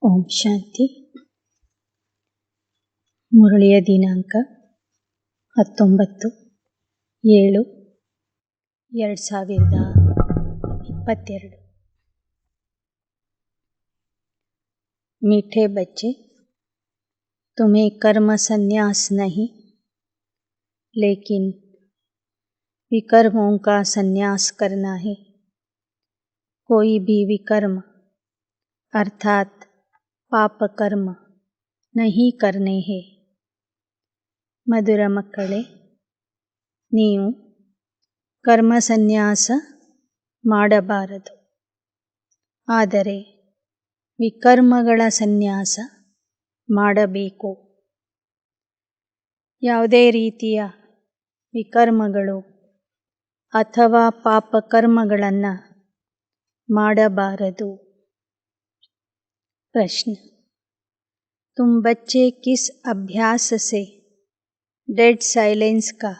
ಓಂ ಶಾಂತಿ. ಮುರಳಿಯ ದಿನಾಂಕ 19/7/2022. मीठे बच्चे, तुम्हें कर्म संन्यास नहीं लेकिन विकर्मों का संन्यास करना है. कोई भी विकर्म अर्थात पाप कर्म नहीं करने हैं. ಮಧುರ ಮಕ್ಕಳೇ, ನೀವು ಕರ್ಮ ಸನ್ಯಾಸ ಮಾಡಬಾರದು, ಆದರೆ ವಿಕರ್ಮಗಳ ಸನ್ಯಾಸ ಮಾಡಬೇಕು. ಯಾವುದೇ ರೀತಿಯ ವಿಕರ್ಮಗಳು ಅಥವಾ ಪಾಪಕರ್ಮಗಳನ್ನು ಮಾಡಬಾರದು. प्रश्न: तुम बच्चे किस अभ्यास से डेड साइलेंस का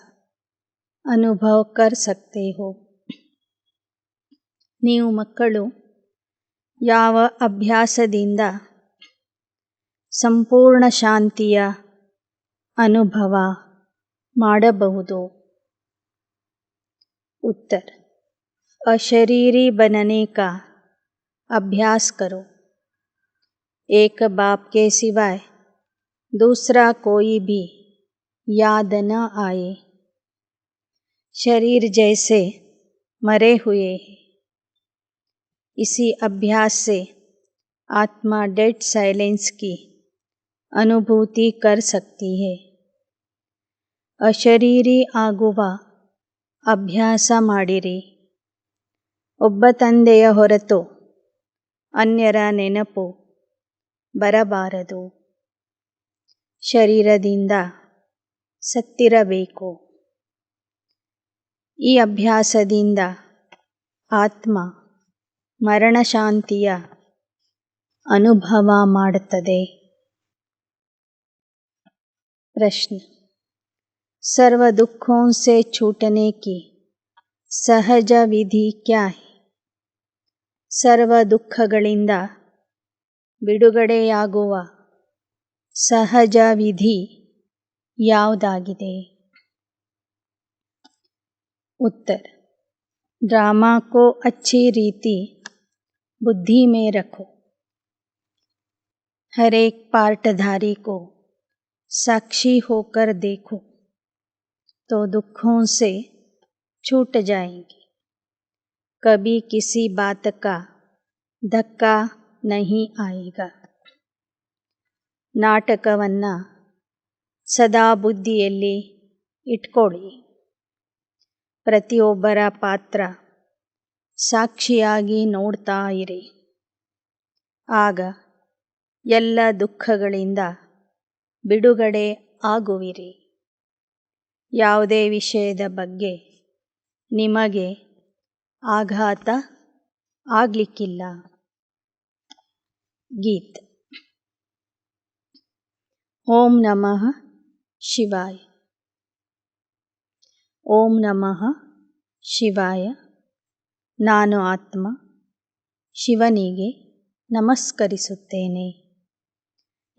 अनुभव कर सकते हो? ನೀವು ಮಕ್ಕಳು ಯಾವ ಅಭ್ಯಾಸದಿಂದ ಸಂಪೂರ್ಣ ಶಾಂತಿಯ ಅನುಭವ ಮಾಡಬಹುದು? उत्तर: अशरीरी बनने का अभ्यास करो. एक बाप के सिवाय दूसरा कोई भी याद न आए. शरीर जैसे मरे हुए हैं. इसी अभ्यास से आत्मा डेड साइलेंस की अनुभूति कर सकती है. अशरीरी ಆಗುವ ಅಭ್ಯಾಸ ಮಾಡಿರಿ. ಒಬ್ಬ ತಂದೆಯ ಹೊರತು ಅನ್ಯರ ನೆನಪು ಬರಬಾರದು. ಶರೀರದಿಂದ ಸತ್ತಿರಬೇಕು. ಈ ಅಭ್ಯಾಸದಿಂದ ಆತ್ಮ ಮರಣಶಾಂತಿಯ ಅನುಭವ ಮಾಡುತ್ತದೆ. प्रश्न: सर्व दुखों से छूटने की सहज विधि क्या है? ಸರ್ವ ದುಃಖಗಳಿಂದ ಬಿಡುಗಡೆಯಾಗುವ ಸಹಜ ವಿಧಿ ಯಾವುದಾಗಿದೆ? उत्तर: ड्रामा को अच्छी रीति बुद्धि में रखो. हर एक पार्टधारी को साक्षी होकर देखो तो दुखों से छूट जाएंगे. कभी किसी बात का धक्का नहीं आएगा. ನಾಟಕವನ್ನು ಸದಾ ಬುದ್ಧಿಯಲ್ಲಿ ಇಟ್ಕೊಳ್ಳಿ. ಪ್ರತಿಯೊಬ್ಬರ ಪಾತ್ರ ಸಾಕ್ಷಿಯಾಗಿ ನೋಡ್ತಾ ಇರಿ. ಆಗ ಎಲ್ಲ ದುಃಖಗಳಿಂದ ಬಿಡುಗಡೆ ಆಗುವಿರಿ. ಯಾವುದೇ ವಿಷಯದ ಬಗ್ಗೆ ನಿಮಗೆ ಆಘಾತ ಆಗಲಿಕ್ಕಿಲ್ಲ. ಗೀತ್. ಓಂ ನಮಃ ಶಿವಾಯ. ಓಂ ನಮಃ ಶಿವಾಯ. ನಾನು ಆತ್ಮ ಶಿವನಿಗೆ ನಮಸ್ಕರಿಸುತ್ತೇನೆ.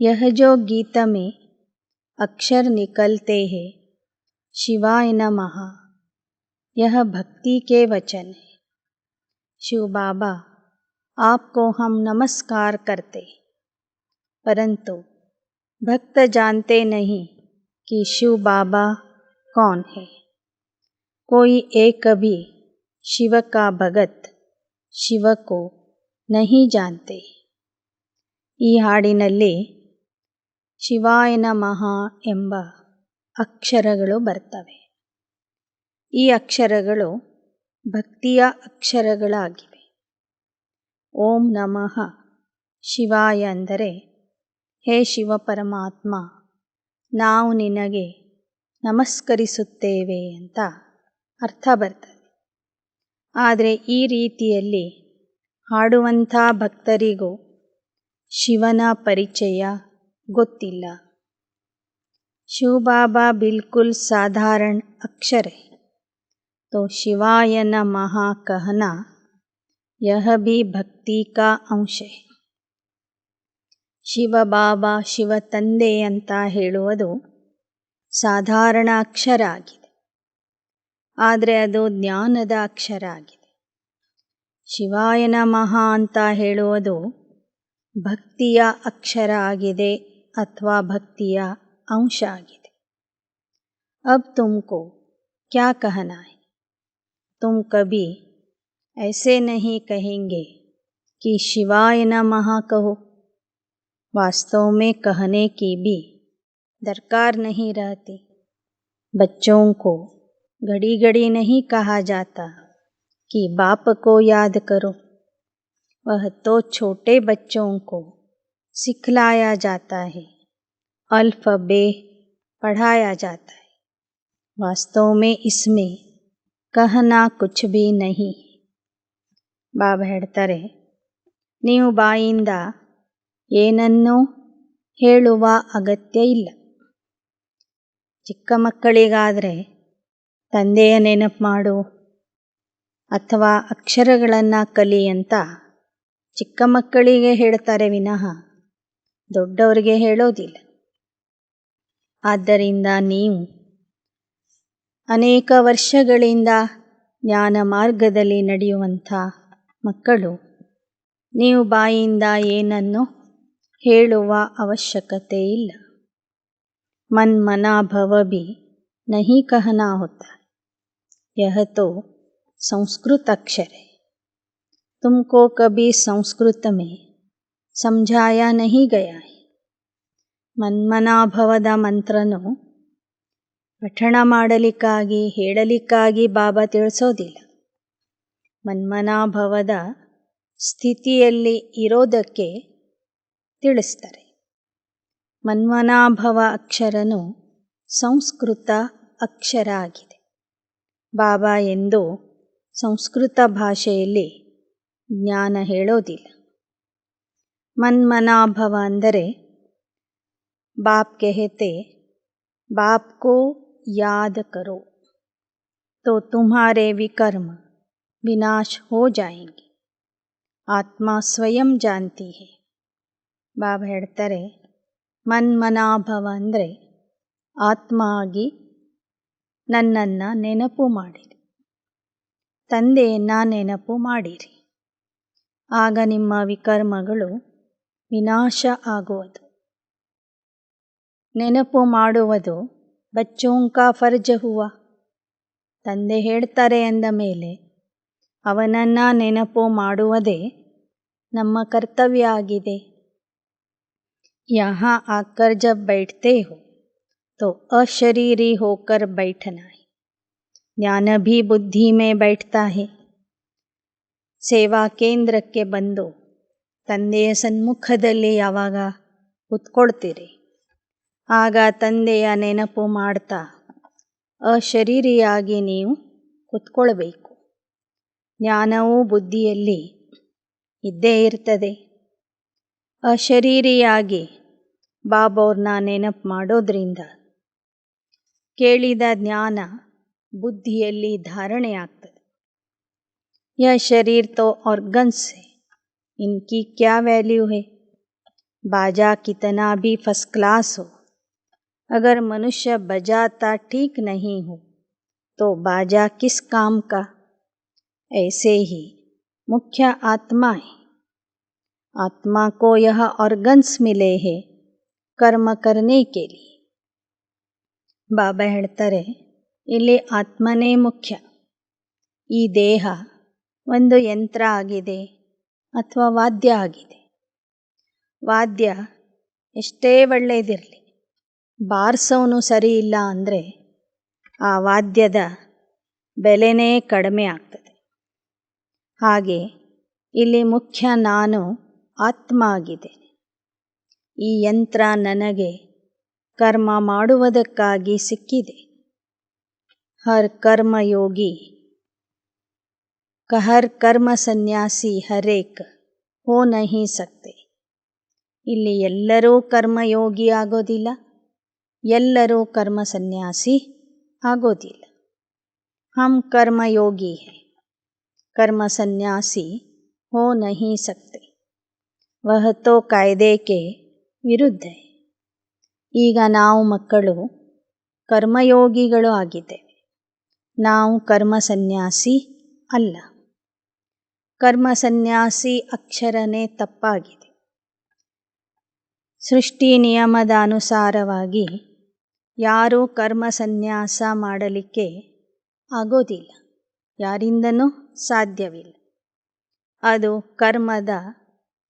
यह जो गीत में अक्षर निकलते हैं, शिवाय नमः, यह भक्ति के वचन है. शिव बाबा, आपको हम नमस्कार करते, परंतु भक्त जानते नहीं कि शिव बाबा कौन है. कोई एक भी शिव का भगत शिव को नहीं जानते. ಈ ಹಾಡಿನಲ್ಲಿ ಶಿವಾಯ ನಮಃ ಎಂಬ ಅಕ್ಷರಗಳು ಬರ್ತವೆ. ಈ ಅಕ್ಷರಗಳು ಭಕ್ತಿಯ ಅಕ್ಷರಗಳಾಗಿವೆ. ಓಂ ನಮಃ ಶಿವಾಯ ಅಂದರೆ, ಹೇ ಶಿವ ಪರಮಾತ್ಮ, ನಾವು ನಿನಗೆ ನಮಸ್ಕರಿಸುತ್ತೇವೆ ಅಂತ ಅರ್ಥ ಬರ್ತದೆ. ಆದರೆ ಈ ರೀತಿಯಲ್ಲಿ ಹಾಡುವಂಥ ಭಕ್ತರಿಗೂ ಶಿವನ ಪರಿಚಯ ಗೊತ್ತಿಲ್ಲ. शिव बाबा बिल्कुल साधारण अक्षर है, तो शिवाय नमः कहना यह भी भक्ति का अंश है. ಶಿವಬಾಬಾ ಶಿವ ತಂದೆ ಅಂತ ಹೇಳುವುದು ಸಾಧಾರಣ ಅಕ್ಷರ ಆಗಿದೆ, ಆದರೆ ಅದು ಜ್ಞಾನದ ಅಕ್ಷರ ಆಗಿದೆ. ಶಿವಾಯ ನಮಃ ಅಂತ ಹೇಳುವುದು ಭಕ್ತಿಯ ಅಕ್ಷರ ಆಗಿದೆ ಅಥವಾ ಭಕ್ತಿಯ ಅಂಶ ಆಗಿದೆ. ಅಬ್ ತುಮಕೋ ಕ್ಯಾ ಕಹನಾ ಹೈ? तुम कभी ऐसे नहीं कहेंगे कि शिवाय नमः कहो. वास्तव में कहने की भी दरकार नहीं रहती. बच्चों को घड़ी घड़ी नहीं कहा जाता कि बाप को याद करो. वह तो छोटे बच्चों को सिखलाया जाता है, अल्फ़बे पढ़ाया जाता है. वास्तव में इसमें कहना कुछ भी नहीं. ಬಾಬಾ ಹೇಳ್ತಾರೆ, ನೀವು ಬಾಯಿಂದ ಏನನ್ನೂ ಹೇಳುವ ಅಗತ್ಯ ಇಲ್ಲ. ಚಿಕ್ಕ ಮಕ್ಕಳಿಗಾದರೆ ತಂದೆಯ ನೆನಪು ಮಾಡು ಅಥವಾ ಅಕ್ಷರಗಳನ್ನು ಕಲಿ ಅಂತ ಚಿಕ್ಕ ಮಕ್ಕಳಿಗೆ ಹೇಳ್ತಾರೆ ವಿನಃ ದೊಡ್ಡವರಿಗೆ ಹೇಳೋದಿಲ್ಲ. ಆದ್ದರಿಂದ ನೀವು ಅನೇಕ ವರ್ಷಗಳಿಂದ ಜ್ಞಾನ ಮಾರ್ಗದಲ್ಲಿ ನಡೆಯುವಂಥ ಮಕ್ಕಳು ನೀವು ಬಾಯಿಂದ ಏನನ್ನು ಹೇಳುವ ಅವಶ್ಯಕತೆ ಇಲ್ಲ. ಮನ್ ಮನಾ ಭವ ಭಿ ನಹಿ ಕಹನಾ ಹೋತಾ. ಯಹ ತೋ ಸಂಸ್ಕೃತ ಅಕ್ಷರ ಹೈ. ತುಮಕೋ ಕಭಿ ಸಂಸ್ಕೃತ ಮೇ ಸಮझाया नहीं गया है. ಮನ್ಮನಾಭವದ ಮಂತ್ರನು ಪಠಣ ಮಾಡಲಿಕ್ಕಾಗಿ ಹೇಳಲಿಕ್ಕಾಗಿ ಬಾಬಾ ತಿಳಿಸೋದಿಲ್ಲ. ಮನ್ಮನಾಭವದ ಸ್ಥಿತಿಯಲ್ಲಿ ಇರೋದಕ್ಕೆ ತಿಳಿಸ್ತಾರೆ. ಮನ್ಮನಾಭವ ಅಕ್ಷರನು ಸಂಸ್ಕೃತ ಅಕ್ಷರ ಆಗಿದೆ. ಬಾಬಾ ಎಂದೂ ಸಂಸ್ಕೃತ ಭಾಷೆಯಲ್ಲಿ ಜ್ಞಾನ ಹೇಳೋದಿಲ್ಲ. ಮನ್ಮನಾಭವ ಅಂದರೆ बाप कहते बाप को याद करो तो तुम्हारे विकर्म विनाश हो जाएंगे. आत्मा स्वयं जानती है. ಬಾಬಾ ಹೇಳ್ತಾರೆ, ಮನ್ಮನಾಭವ ಅಂದರೆ ಆತ್ಮ ಆಗಿ ನನ್ನನ್ನು ನೆನಪು ಮಾಡಿರಿ, ತಂದೆಯನ್ನು ನೆನಪು ಮಾಡಿರಿ, ಆಗ ನಿಮ್ಮ ವಿಕರ್ಮಗಳು ವಿನಾಶ ಆಗುವುದು. ನೆನಪು ಮಾಡುವುದು ಬಚ್ಚೋಂಕಾ ಫರ್ಜ ಹುವ. ತಂದೆ ಹೇಳ್ತಾರೆ ಅಂದ ಮೇಲೆ ಅವನನ್ನು ನೆನಪು ಮಾಡುವುದೇ ನಮ್ಮ ಕರ್ತವ್ಯ ಆಗಿದೆ. ಯಹಾ ಆಕರ್ ಜಬ್ ಬೈಠತೆ ಹೋ ತೋ ಅಶರೀರಿ ಹೋಕರ್ ಬೈಠನಾ ಹೈ. ಜ್ಞಾನ ಭೀ ಬುದ್ಧಿ ಮೇ ಬೈಠತಾ ಹೈ. ಸೇವಾ ಕೇಂದ್ರಕ್ಕೆ ಬಂದು ತಂದೆಯ ಸನ್ಮುಖದಲ್ಲಿ ಯಾವಾಗ ಕೂತ್ಕೊಳ್ತೀರಿ ಆಗ ತಂದೆಯ ನೆನಪು ಮಾಡ್ತಾ ಅಶರೀರಿಯಾಗಿ ನೀವು ಕೂತ್ಕೊಳ್ಬೇಕು. ಜ್ಞಾನವೂ ಬುದ್ಧಿಯಲ್ಲಿ ಇದ್ದೇ ಇರ್ತದೆ. ಅಶರೀರಿಯಾಗಿ ಬಾಬವ್ರನ್ನ ನೆನಪು ಮಾಡೋದ್ರಿಂದ ಕೇಳಿದ ಜ್ಞಾನ ಬುದ್ಧಿಯಲ್ಲಿ ಧಾರಣೆ ಆಗ್ತದೆ. ಯ ಶರೀರ್ ತೋ ಆರ್ಗನ್ಸ್ ಹೈ, ಇನ್ಕಿ ಕ್ಯಾ ವ್ಯಾಲ್ಯೂ ಹೈ. ಬಾಜಾ ಕಿತನಾ ಭೀ ಫಸ್ಟ್ ಕ್ಲಾಸ್ ಹೋ, अगर मनुष्य बजाता ठीक नहीं हो तो बाजा किस काम का. ऐसे ही मुख्य आत्मा है. आत्मा को यह ऑर्गन्स मिले हैं कर्म करने के लिए. ಬಾಬಾ ಹೇಳ್ತಾರೆ, ಇಲ್ಲಿ ಆತ್ಮನೇ ಮುಖ್ಯ. ಈ ದೇಹ ಒಂದು ಯಂತ್ರ ಆಗಿದೆ ಅಥವಾ ವಾದ್ಯ ಆಗಿದೆ. ವಾದ್ಯ ಎಷ್ಟೇ ಒಳ್ಳೆಯದಿರಲಿ, ಬಾರಿಸೋನು ಸರಿ ಇಲ್ಲ ಅಂದರೆ ಆ ವಾದ್ಯದ ಬೆಲೆನೇ ಕಡಿಮೆ ಆಗ್ತದೆ. ಹಾಗೆ ಇಲ್ಲಿ ಮುಖ್ಯ ನಾನು ಆತ್ಮ ಆಗಿದ್ದೇನೆ. ಈ ಯಂತ್ರ ನನಗೆ ಕರ್ಮ ಮಾಡುವುದಕ್ಕಾಗಿ ಸಿಕ್ಕಿದೆ. ಹರ್ ಕರ್ಮಯೋಗಿ ಹರ್ ಕರ್ಮ ಸನ್ಯಾಸಿ ಹರೇಕ್ ಹೋ ನಹಿ ಸಕ್ತೆ. ಇಲ್ಲಿ ಎಲ್ಲರೂ ಕರ್ಮಯೋಗಿ ಆಗೋದಿಲ್ಲ, ಎಲ್ಲರೂ ಕರ್ಮ ಸನ್ಯಾಸಿ ಆಗೋದಿಲ್ಲ. ಹಮ್ ಕರ್ಮಯೋಗಿ ಹೈ, ಕರ್ಮ ಸನ್ಯಾಸಿ ಹೋ ನಹಿ ಸಕ್ತೆ. ವಹ ತೋ ಕಾಯ್ದೆ ಕೆ ವಿರುದ್ಧ. ಈಗ ನಾವು ಮಕ್ಕಳು ಕರ್ಮಯೋಗಿಗಳು ಆಗಿದ್ದೇವೆ. ನಾವು ಕರ್ಮ ಸನ್ಯಾಸಿ ಅಲ್ಲ. ಕರ್ಮ ಸನ್ಯಾಸಿ ಅಕ್ಷರನೇ ತಪ್ಪಾಗಿದೆ. ಸೃಷ್ಟಿ ನಿಯಮದ ಅನುಸಾರವಾಗಿ ಯಾರೂ ಕರ್ಮ ಸನ್ಯಾಸ ಮಾಡಲಿಕ್ಕೆ ಆಗೋದಿಲ್ಲ. ಯಾರಿಂದನೂ ಸಾಧ್ಯವಿಲ್ಲ. ಅದು ಕರ್ಮದ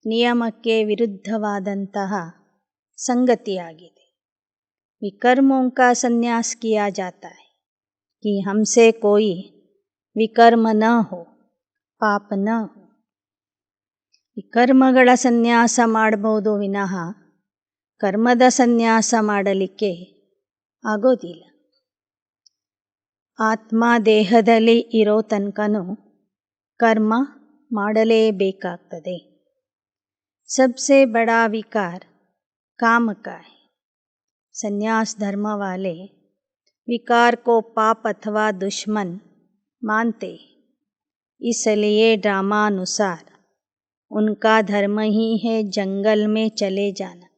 ನಿಯಮಕ್ಕೆ ವಿರುದ್ಧವಾದಂತಹ ಸಂಗತಿಯಾಗಿದೆ. विकर्मों का संन्यास किया जाता है कि हमसे कोई विकर्म न हो, ಪಾಪ ನ ಹೋ. ವಿಕರ್ಮಗಳ ಸನ್ಯಾಸ ಮಾಡಬಹುದು ವಿನಃ ಕರ್ಮದ ಸನ್ಯಾಸ ಮಾಡಲಿಕ್ಕೆ ಆಗೋದಿಲ್ಲ. ಆತ್ಮ ದೇಹದಲ್ಲಿ ಇರೋ ತನಕನೂ ಕರ್ಮ ಮಾಡಲೇಬೇಕಾಗ್ತದೆ. सबसे बड़ा विकार काम का है. संन्यास धर्म वाले विकार को पाप अथवा दुश्मन मानते, इसलिए ड्रामानुसार उनका धर्म ही है जंगल में चले जाना.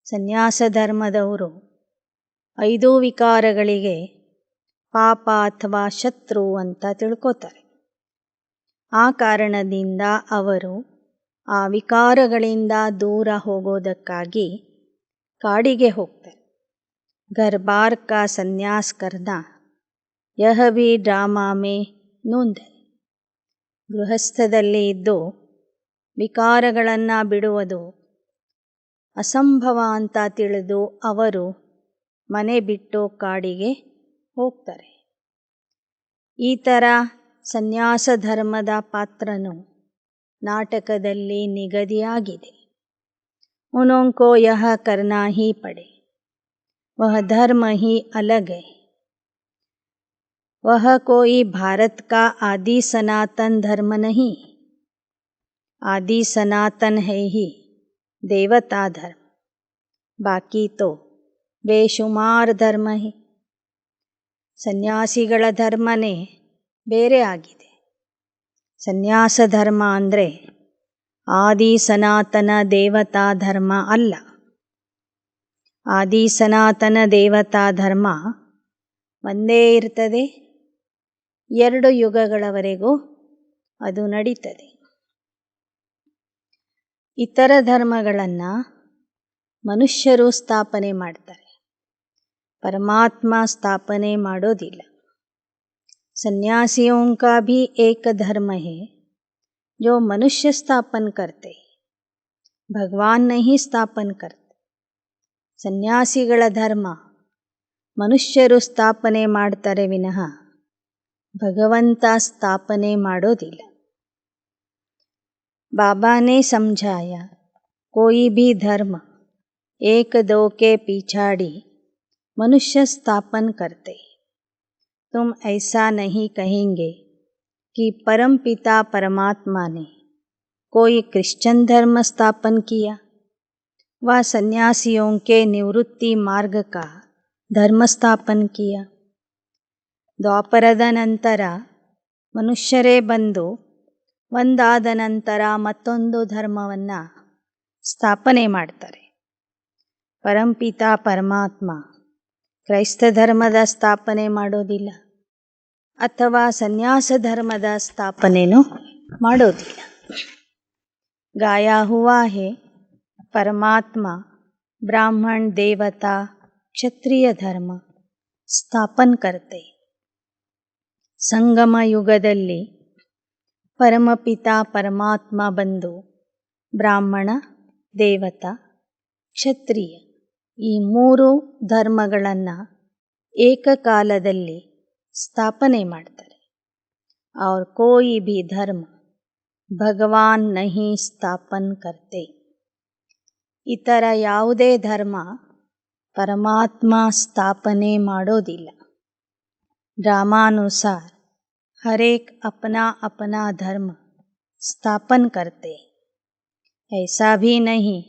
ಸನ್ಯಾಸ ಧರ್ಮದವರು 5 ವಿಕಾರಗಳಿಗೆ ಪಾಪ ಅಥವಾ ಶತ್ರು ಅಂತ ತಿಳ್ಕೋತಾರೆ. ಆ ಕಾರಣದಿಂದ ಅವರು ಆ ವಿಕಾರಗಳಿಂದ ದೂರ ಹೋಗೋದಕ್ಕಾಗಿ ಕಾಡಿಗೆ ಹೋಗ್ತಾರೆ. घर बार का संन्यास करना यह भी ड्रामा में नोंद है. ಗೃಹಸ್ಥದಲ್ಲಿ ಇದ್ದು ವಿಕಾರಗಳನ್ನು ಬಿಡುವುದು ಅಸಂಭವ ಅಂತ ತಿಳಿದು ಅವರು ಮನೆ ಬಿಟ್ಟು ಕಾಡಿಗೆ ಹೋಗ್ತಾರೆ. ಈ ಥರ ಸನ್ಯಾಸ ಧರ್ಮದ ಪಾತ್ರನು ನಾಟಕದಲ್ಲಿ ನಿಗದಿಯಾಗಿದೆ. उन्हों को यह करना ही पड़े. वह धर्म ही अलग है. वह कोई भारत का आदि सनातन धर्म नहीं. आदि सनातन है ही देवता धर्म. बाकी तो ಬೇಶುಮಾರ್ ಧರ್ಮ ಹಿ. ಸನ್ಯಾಸಿಗಳ ಧರ್ಮನೇ ಬೇರೆ ಆಗಿದೆ. ಸನ್ಯಾಸ ಧರ್ಮ ಅಂದರೆ ಆದಿ ಸನಾತನ ದೇವತಾ ಧರ್ಮ ಅಲ್ಲ. ಆದಿ ಸನಾತನ ದೇವತಾ ಧರ್ಮ ಒಂದೇ ಇರ್ತದೆ. 2 ಯುಗಗಳವರೆಗೂ ಅದು ನಡೀತದೆ. ಇತರ ಧರ್ಮಗಳನ್ನು ಮನುಷ್ಯರು ಸ್ಥಾಪನೆ ಮಾಡ್ತಾರೆ. ಪರಮಾತ್ಮ ಸ್ಥಾಪನೆ ಮಾಡೋದಿಲ್ಲ. सन्यासियों का भी एक धर्म है जो मनुष्य स्थापन करते, भगवान नहीं स्थापन करते. ಸನ್ಯಾಸಿಗಳ ಧರ್ಮ ಮನುಷ್ಯರು ಸ್ಥಾಪನೆ ಮಾಡ್ತಾರೆ ವಿನಃ ಭಗವಂತ ಸ್ಥಾಪನೆ ಮಾಡೋದಿಲ್ಲ. बाबा ने समझाया कोई भी धर्म 1-2 के पिछाड़ी मनुष्य स्थापन करते. तुम ऐसा नहीं कहेंगे कि परमपिता परमात्मा ने कोई क्रिश्चियन धर्म स्थापन किया, वह सन्यासियों के निवृत्ति मार्ग का धर्म स्थापन किया. ದ್ವಾಪರದ ನಂತರ ಮನುಷ್ಯರೇ ಬಂದು ಒಂದಾದ ನಂತರ ಮತ್ತೊಂದು ಧರ್ಮವನ್ನು ಸ್ಥಾಪನೆ ಮಾಡ್ತಾರೆ. ಪರಂಪಿತ ಪರಮಾತ್ಮ ಕ್ರೈಸ್ತ ಧರ್ಮದ ಸ್ಥಾಪನೆ ಮಾಡೋದಿಲ್ಲ ಅಥವಾ ಸನ್ಯಾಸ ಧರ್ಮದ ಸ್ಥಾಪನೆನೂ ಮಾಡೋದಿಲ್ಲ. ಗಾಯಾ ಹುವಾ ಹೇ ಪರಮಾತ್ಮ ಬ್ರಾಹ್ಮಣ ದೇವತಾ ಕ್ಷತ್ರಿಯ ಧರ್ಮ ಸ್ಥಾಪನ್ ಕರ್ತೆ. ಸಂಗಮ ಯುಗದಲ್ಲಿ ಪರಮಪಿತ ಪರಮಾತ್ಮ ಬಂದು ಬ್ರಾಹ್ಮಣ ದೇವತಾ ಕ್ಷತ್ರಿಯ ಈ 3 ಧರ್ಮಗಳನ್ನು ಏಕಕಾಲದಲ್ಲಿ ಸ್ಥಾಪನೆ ಮಾಡ್ತಾರೆ. और कोई भी धर्म भगवान नहीं स्थापन करते. ಇತರ ಯಾವುದೇ ಧರ್ಮ ಪರಮಾತ್ಮ ಸ್ಥಾಪನೆ ಮಾಡೋದಿಲ್ಲ. ड्रामानुसार हर एक अपना अपना धर्म स्थापन करते. ऐसा भी नहीं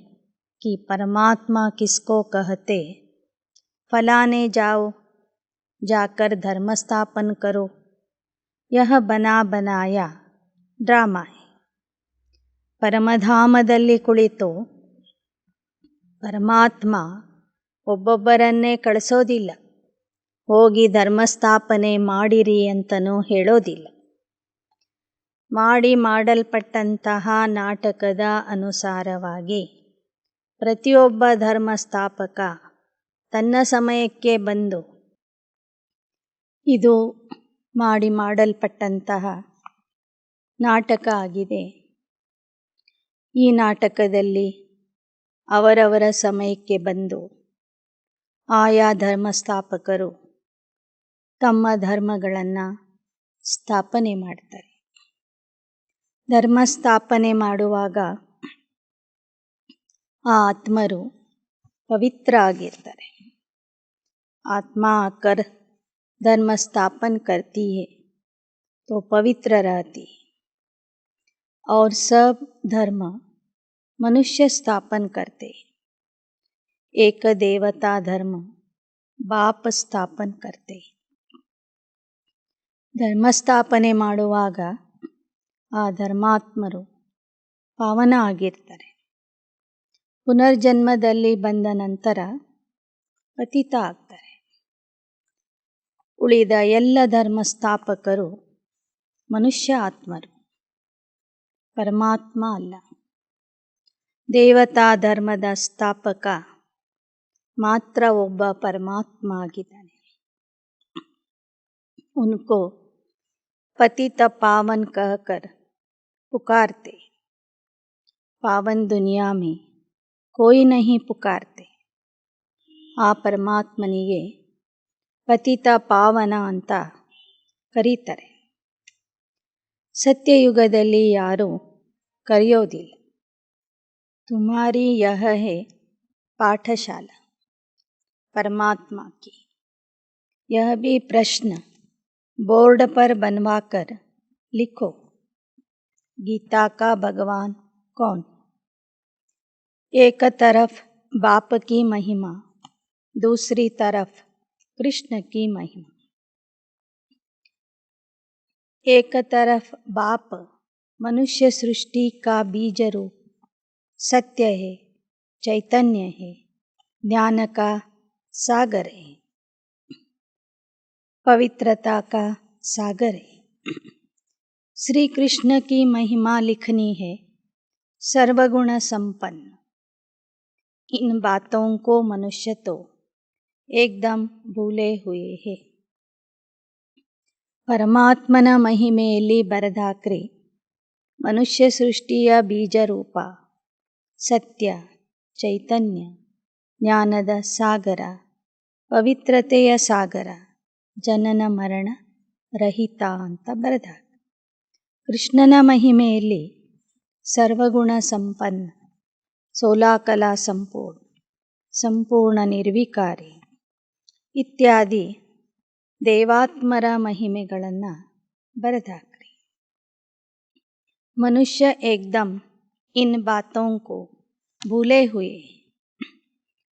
कि परमात्मा किसको कहते फलाने जाओ जाकर धर्म स्थापन करो. यह बना बनाया ಡ್ರಾಮಾ है. ಪರಮಧಾಮದಲ್ಲಿ ಕುಳಿತು ಪರಮಾತ್ಮ ಒಬ್ಬೊಬ್ಬರನ್ನೇ ಕಳಿಸೋದಿಲ್ಲ, ಹೋಗಿ ಧರ್ಮಸ್ಥಾಪನೆ ಮಾಡಿರಿ ಅಂತನೂ ಹೇಳೋದಿಲ್ಲ. ಮಾಡಲ್ಪಟ್ಟಂತಹ ನಾಟಕದ ಅನುಸಾರವಾಗಿ ಪ್ರತಿಯೊಬ್ಬ ಧರ್ಮಸ್ಥಾಪಕ ತನ್ನ ಸಮಯಕ್ಕೆ ಬಂದು, ಇದು ಮಾಡಲ್ಪಟ್ಟಂತಹ ನಾಟಕ ಆಗಿದೆ, ಈ ನಾಟಕದಲ್ಲಿ ಅವರವರ ಸಮಯಕ್ಕೆ ಬಂದು ಆಯಾ ಧರ್ಮಸ್ಥಾಪಕರು ತಮ್ಮ ಧರ್ಮಗಳನ್ನು ಸ್ಥಾಪನೆ ಮಾಡ್ತಾರೆ. ಧರ್ಮಸ್ಥಾಪನೆ ಮಾಡುವಾಗ ಆ ಆತ್ಮರು ಪವಿತ್ರ ಆಗಿರ್ತಾರೆ. आत्मा आकर धर्म स्थापन करती है तो पवित्र रहती है, और सब धर्म मनुष्य स्थापन करते हैं. एक देवता धर्म बाप स्थापन करते हैं. ಧರ್ಮ ಸ್ಥಾಪನೆ ಮಾಡುವಾಗ ಆ ಧರ್ಮಾತ್ಮರು ಪಾವನ ಆಗಿರ್ತಾರೆ. ಪುನರ್ಜನ್ಮದಲ್ಲಿ ಬಂದ ನಂತರ ಪತಿತ ಆಗ್ತಾರೆ. ಉಳಿದ ಎಲ್ಲ ಧರ್ಮಸ್ಥಾಪಕರು ಮನುಷ್ಯ ಆತ್ಮರು, ಪರಮಾತ್ಮ ಅಲ್ಲ. ದೇವತಾ ಧರ್ಮದ ಸ್ಥಾಪಕ ಮಾತ್ರ ಒಬ್ಬ ಪರಮಾತ್ಮ ಆಗಿದ್ದಾನೆ. उनको पतित पावन कहकर पुकारते. पावन दुनिया में कोई नहीं पुकारते. ಆ ಪರಮಾತ್ಮನಿಗೆ ಪತಿತ ಪಾವನ ಅಂತ ಕರೀತಾರೆ. ಸತ್ಯಯುಗದಲ್ಲಿ ಯಾರೂ ಕರೆಯೋದಿಲ್ಲ. ತುಮಾರಿ ಯಹ ಹೇ ಪಾಠಶಾಲಾ परमात्मा की. यह भी प्रश्न बोर्ड पर बनवा कर लिखो, गीता का भगवान कौन? एक तरफ बाप की महिमा, दूसरी तरफ कृष्ण की महिमा. एक तरफ बाप मनुष्य सृष्टि का बीज रूप सत्य है, चैतन्य है, ज्ञान का सागर है, पवित्रता का सागर है. श्री कृष्ण की महिमा लिखनी है, सर्वगुण संपन्न. इन बातों को मनुष्य तो एकदम भूले हुए हैं. ಪರಮಾತ್ಮನ ಮಹಿಮೆಯಲ್ಲಿ ಬರೆದಾಕ್ರಿ, ಮನುಷ್ಯ ಸೃಷ್ಟಿಯ ಬೀಜರೂಪ ಸತ್ಯ, ಚೈತನ್ಯ, ಜ್ಞಾನದ ಸಾಗರ, ಪವಿತ್ರತೆಯ ಸಾಗರ, ಜನನ ಮರಣ ರಹಿತ ಅಂತ ಬರೆದಾಗ. ಕೃಷ್ಣನ ಮಹಿಮೆಯಲ್ಲಿ ಸರ್ವಗುಣ ಸಂಪನ್ನ, ಸೋಲಾಕಲಾ ಸಂಪೂರ್ಣ, ಸಂಪೂರ್ಣ ನಿರ್ವಿಕಾರಿ ಇತ್ಯಾದಿ ದೇವಾತ್ಮರ ಮಹಿಮೆಗಳನ್ನು ಬರೆದಾಕ್ರಿ. ಮನುಷ್ಯ एकदम इन बातों को भूले हुए.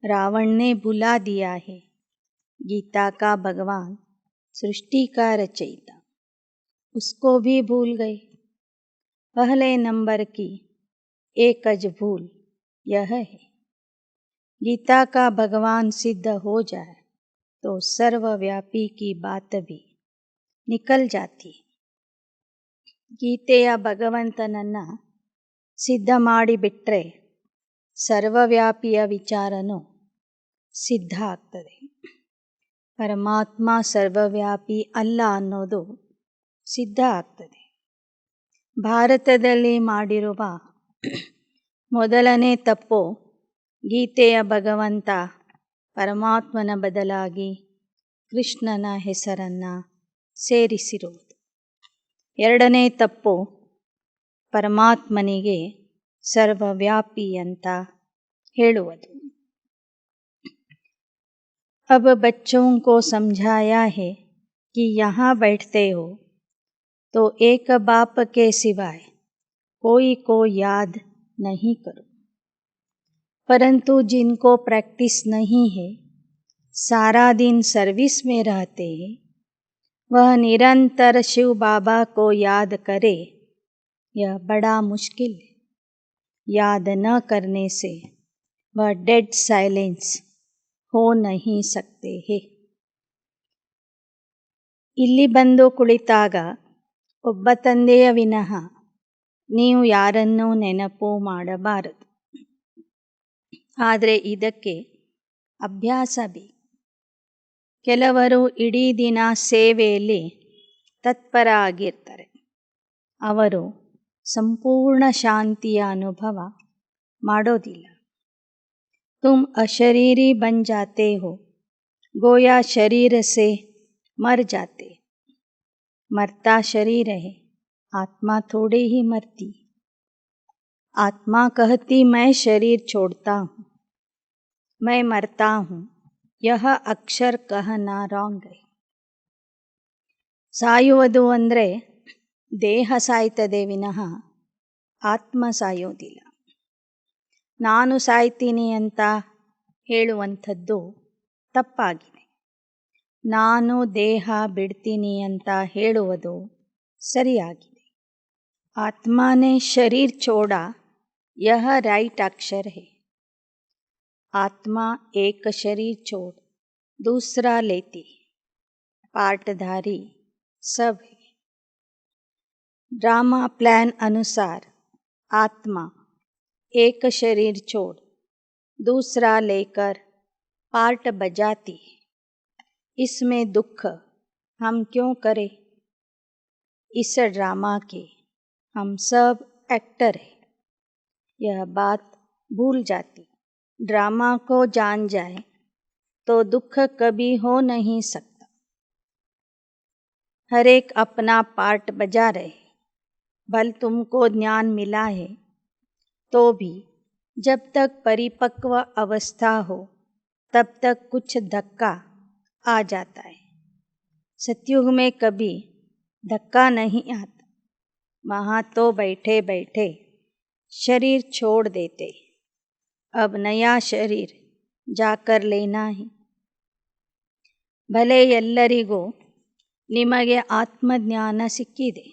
रावण ने भुला दिया है गीता का भगवान सृष्टि का रचयिता, उसको भी भूल गए. पहले नंबर की एकज भूल यह है, गीता का भगवान सिद्ध हो जाए तो सर्वव्यापी की बात भी निकल जाती. ಗೀತೆಯ ಭಗವಂತನನ್ನು ಸಿದ್ಧ ಮಾಡಿಬಿಟ್ರೆ ಸರ್ವವ್ಯಾಪಿಯ ವಿಚಾರನೂ ಸಿದ್ಧ ಆಗ್ತದೆ. ಪರಮಾತ್ಮ ಸರ್ವವ್ಯಾಪಿ ಅಲ್ಲ ಅನ್ನೋದು ಸಿದ್ಧ ಆಗ್ತದೆ. ಭಾರತದಲ್ಲಿ ಮಾಡಿರುವ ಮೊದಲನೇ ತಪ್ಪು ಗೀತೆಯ ಭಗವಂತ ಪರಮಾತ್ಮನ ಬದಲಾಗಿ ಕೃಷ್ಣನ ಹೆಸರನ್ನು ಸೇರಿಸಿರುವುದು. ಎರಡನೇ ತಪ್ಪು ಪರಮಾತ್ಮನಿಗೆ ಸರ್ವವ್ಯಾಪಿ ಅಂತ ಹೇಳುವುದು. अब बच्चों को समझाया है कि यहाँ बैठते हो तो एक बाप के सिवाय कोई को याद नहीं करो. परंतु जिनको प्रैक्टिस नहीं है, सारा दिन सर्विस में रहते हैं, वह निरंतर शिव बाबा को याद करे, यह बड़ा मुश्किल है. याद न करने से वह डेड साइलेंस हो नहीं सकते हैं. ಇಲ್ಲಿ ಬಂದು ಕುಳಿತಾಗ ಒಬ್ಬ ತಂದೆಯ ವಿನಃ ನೀವು ಯಾರನ್ನೂ ನೆನಪು ಮಾಡಬಾರದು. ಆದರೆ ಇದಕ್ಕೆ ಅಭ್ಯಾಸ ಬೇಕು. ಕೆಲವರು ಇಡೀ ದಿನ ಸೇವೆಯಲ್ಲಿ ತತ್ಪರ ಆಗಿರ್ತಾರೆ. ಅವರು ಸಂಪೂರ್ಣ ಶಾಂತಿಯ ಅನುಭವ ಮಾಡೋದಿಲ್ಲ. ತುಮ್ ಅಶರೀರಿ ಬನ್ ಜಾತೆ ಹೋ, ಗೋಯಾ ಶರೀರ ಸೆ ಮರ್ ಜಾತೆ. मरता शरीर है, आत्मा थोड़े ही मरती. आत्मा कहती मैं शरीर छोड़ता हूँ, मैं मरता हूँ. यह अक्षर कहना ರಾಂಗ್ है. ಸಾಯುವುದು ಅಂದರೆ ದೇಹ ಸಾಯ್ತದೆ ವಿನಃ ಆತ್ಮ ಸಾಯೋದಿಲ್ಲ. ನಾನು ಸಾಯ್ತೀನಿ ಅಂತ ಹೇಳುವಂಥದ್ದು ತಪ್ಪಾಗಿದೆ. ನಾನು ದೇಹ ಬಿಡ್ತೀನಿ ಅಂತ ಹೇಳುವುದು ಸರಿಯಾಗಿದೆ. ಆತ್ಮಾನೇ ಶರೀರ್ ಛೋಡ ಯಹ ರೈಟ್ ಅಕ್ಷರ ಹೇ. ಆತ್ಮ ಏಕ ಶರೀರ್ ಛೋಡ್ ದೂಸರಾ ಲೇತಿ. पार्टधारी सब है. ड्रामा प्लान अनुसार आत्मा एक शरीर छोड़ दूसरा लेकर पार्ट बजाती है. इसमें दुख हम क्यों करें? इस ड्रामा के हम सब एक्टर हैं. यह बात भूल जाती. ड्रामा को जान जाए तो दुख कभी हो नहीं सकता. हर एक अपना पार्ट बजा रहे. भल तुमको ज्ञान मिला है तो भी जब तक परिपक्व अवस्था हो तब तक कुछ धक्का आ जाता है. सतयुग में कभी धक्का नहीं आता. वहाँ तो बैठे बैठे शरीर छोड़ देते. अब नया शरीर जाकर लेना है. भले ಎಲ್ಲರಿಗೂ ನಿಮಗೆ ಆತ್ಮಜ್ಞಾನ ಸಿಕ್ಕಿದೆ.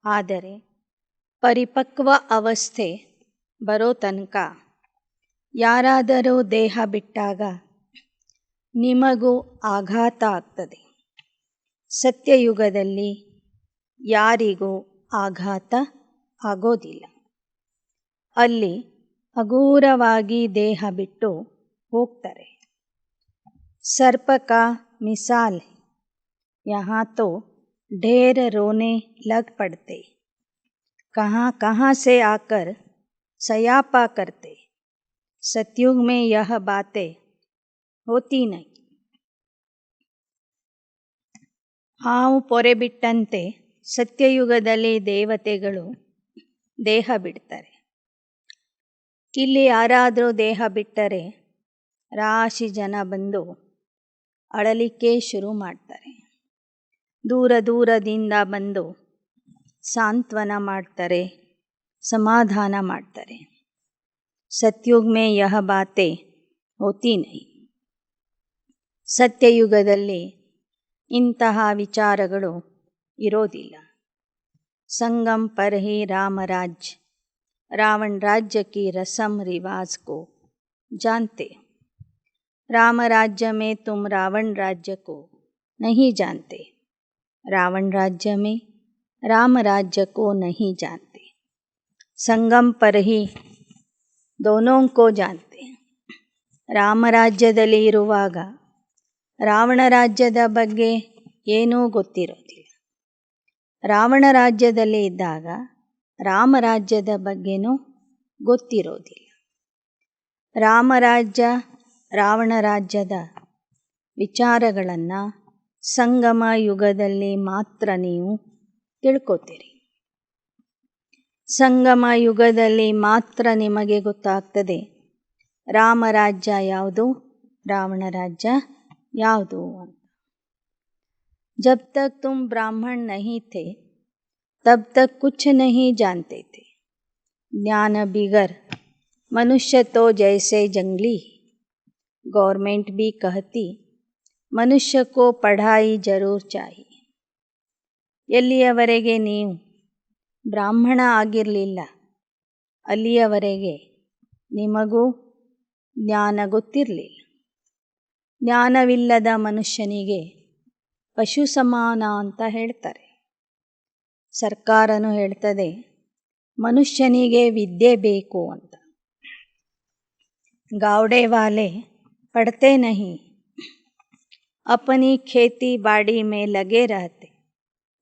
ಆದರೆ ಪರಿಪಕ್ವ ಅವಸ್ಥೆ ಬರೋ ತನಕ ಯಾರಾದರೂ ದೇಹ ಬಿಟ್ಟಾಗ ನಿಮಗೂ ಆಘಾತ ಆಗ್ತದೆ. ಸತ್ಯಯುಗದಲ್ಲಿ ಯಾರಿಗೂ ಆಘಾತ ಆಗೋದಿಲ್ಲ. ಅಲ್ಲಿ ಹಗೂರವಾಗಿ ದೇಹ ಬಿಟ್ಟು ಹೋಗ್ತಾರೆ. ಸರ್ಪ ಕಾ ಮಿಸಾಲ್ है. यहाँ तो ढेर रोने लग पड़ते. कहाँ कहाँ से आकर सयापा करते. सतयुग में यह बातें होती नहीं. ಹಾವು ಪೊರೆ ಬಿಟ್ಟಂತೆ ಸತ್ಯಯುಗದಲ್ಲಿ ದೇವತೆಗಳು ದೇಹ ಬಿಡ್ತಾರೆ. ಇಲ್ಲಿ ಯಾರಾದರೂ ದೇಹ ಬಿಟ್ಟರೆ ರಾಶಿ ಜನ ಬಂದು ಅಳಲಿಕ್ಕೆ ಶುರು ಮಾಡ್ತಾರೆ. ದೂರ ದೂರದಿಂದ ಬಂದು ಸಾಂತ್ವನ ಮಾಡ್ತಾರೆ, ಸಮಾಧಾನ ಮಾಡ್ತಾರೆ. ಸತ್ಯುಗ್ ಮೇ ಯಹ ಬಾತೆ ಹೋತಿ ನಹಿ. ಸತ್ಯಯುಗದಲ್ಲಿ ಇಂತಹ ವಿಚಾರಗಳು ಇರೋದಿಲ್ಲ. ಸಂಗಮ್ ಪರ್ ಹಿ ರಾಮರಾಜ್ಯ रावण राज्य की रस्म रिवाज को जानते. राम राज्य में तुम रावण राज्य को नहीं जानते. रावण राज्य में राम राज्य को नहीं जानते. संगम पर ही दोनों को जानते. ರಾಮ ರಾಜ್ಯದಲ್ಲಿ ಇರುವಾಗ ರಾವಣ ರಾಜ್ಯದ ಬಗ್ಗೆ ಏನೂ ಗೊತ್ತಿರೋದಿಲ್ಲ. ರಾವಣ ರಾಜ್ಯದಲ್ಲಿ ಇದ್ದಾಗ ರಾಮರಾಜ್ಯದ ಬಗ್ಗೆನೂ ಗೊತ್ತಿರೋದಿಲ್ಲ. ರಾಮರಾಜ್ಯ ರಾವಣ ರಾಜ್ಯದ ವಿಚಾರಗಳನ್ನು ಸಂಗಮ ಯುಗದಲ್ಲಿ ಮಾತ್ರ ನೀವು ತಿಳ್ಕೊತೀರಿ. ಸಂಗಮ ಯುಗದಲ್ಲಿ ಮಾತ್ರ ನಿಮಗೆ ಗೊತ್ತಾಗ್ತದೆ ರಾಮರಾಜ್ಯ ಯಾವುದು, ರಾವಣ ರಾಜ್ಯ ಯಾವುದು ಅಂತ. ಜಬ್ ತಕ್ ತುಮ್ ಬ್ರಾಹ್ಮಣ ನಹೀ ಥೇ तब तक कुछ नहीं जानते थे. ज्ञान बिगर मनुष्य तो जैसे जंगली. गवर्नमेंट भी कहती मनुष्य को पढ़ाई जरूर चाहिए. ಎಲ್ಲಿಯವರೆಗೆ ನೀವು ಬ್ರಾಹ್ಮಣ ಆಗಿರಲಿಲ್ಲ ಅಲ್ಲಿಯವರೆಗೆ ನಿಮಗೂ ಜ್ಞಾನ ಗೊತ್ತಿರಲಿಲ್ಲ. ಜ್ಞಾನವಿಲ್ಲದ ಮನುಷ್ಯನಿಗೆ ಪಶು ಸಮಾನ ಅಂತ ಹೇಳ್ತಾರೆ. ಸರ್ಕಾರನೂ ಹೇಳ್ತದೆ ಮನುಷ್ಯನಿಗೆ ವಿದ್ಯೆ ಬೇಕು ಅಂತ. गावड़े वाले पढ़ते नहीं, अपनी खेती बाड़ी में लगे रहते,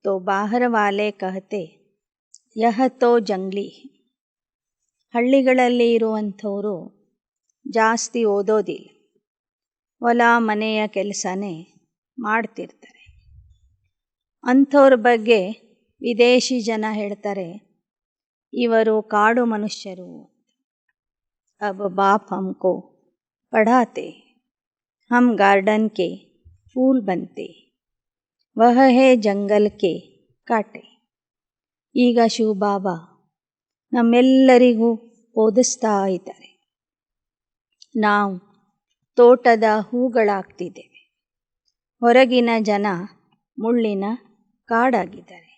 तो बाहर वाले कहते यह तो जंगली है. ಹಳ್ಳಿಗಳಲ್ಲಿ ಇರುವಂಥವರು ಜಾಸ್ತಿ ಓದೋದಿಲ್ಲ, ಹೊಲ ಮನೆಯ ಕೆಲಸನೇ ಮಾಡ್ತಿರ್ತಾರೆ. ಅಂಥವ್ರ ಬಗ್ಗೆ ವಿದೇಶಿ ಜನ ಹೇಳ್ತಾರೆ ಇವರು ಕಾಡು ಮನುಷ್ಯರು. अब बाप हमको पढ़ाते, हम गार्डन के फूल बनते, वह है जंगल के काटे. ಈಗ ಶಿವಬಾಬಾ ನಮ್ಮೆಲ್ಲರಿಗೂ ಓದಿಸ್ತಾ ಇದ್ದಾರೆ. ನಾವು ತೋಟದ ಹೂಗಳಾಗ್ತಿದ್ದೇವೆ, ಹೊರಗಿನ ಜನ ಮುಳ್ಳಿನ ಕಾಡಾಗಿದ್ದಾರೆ.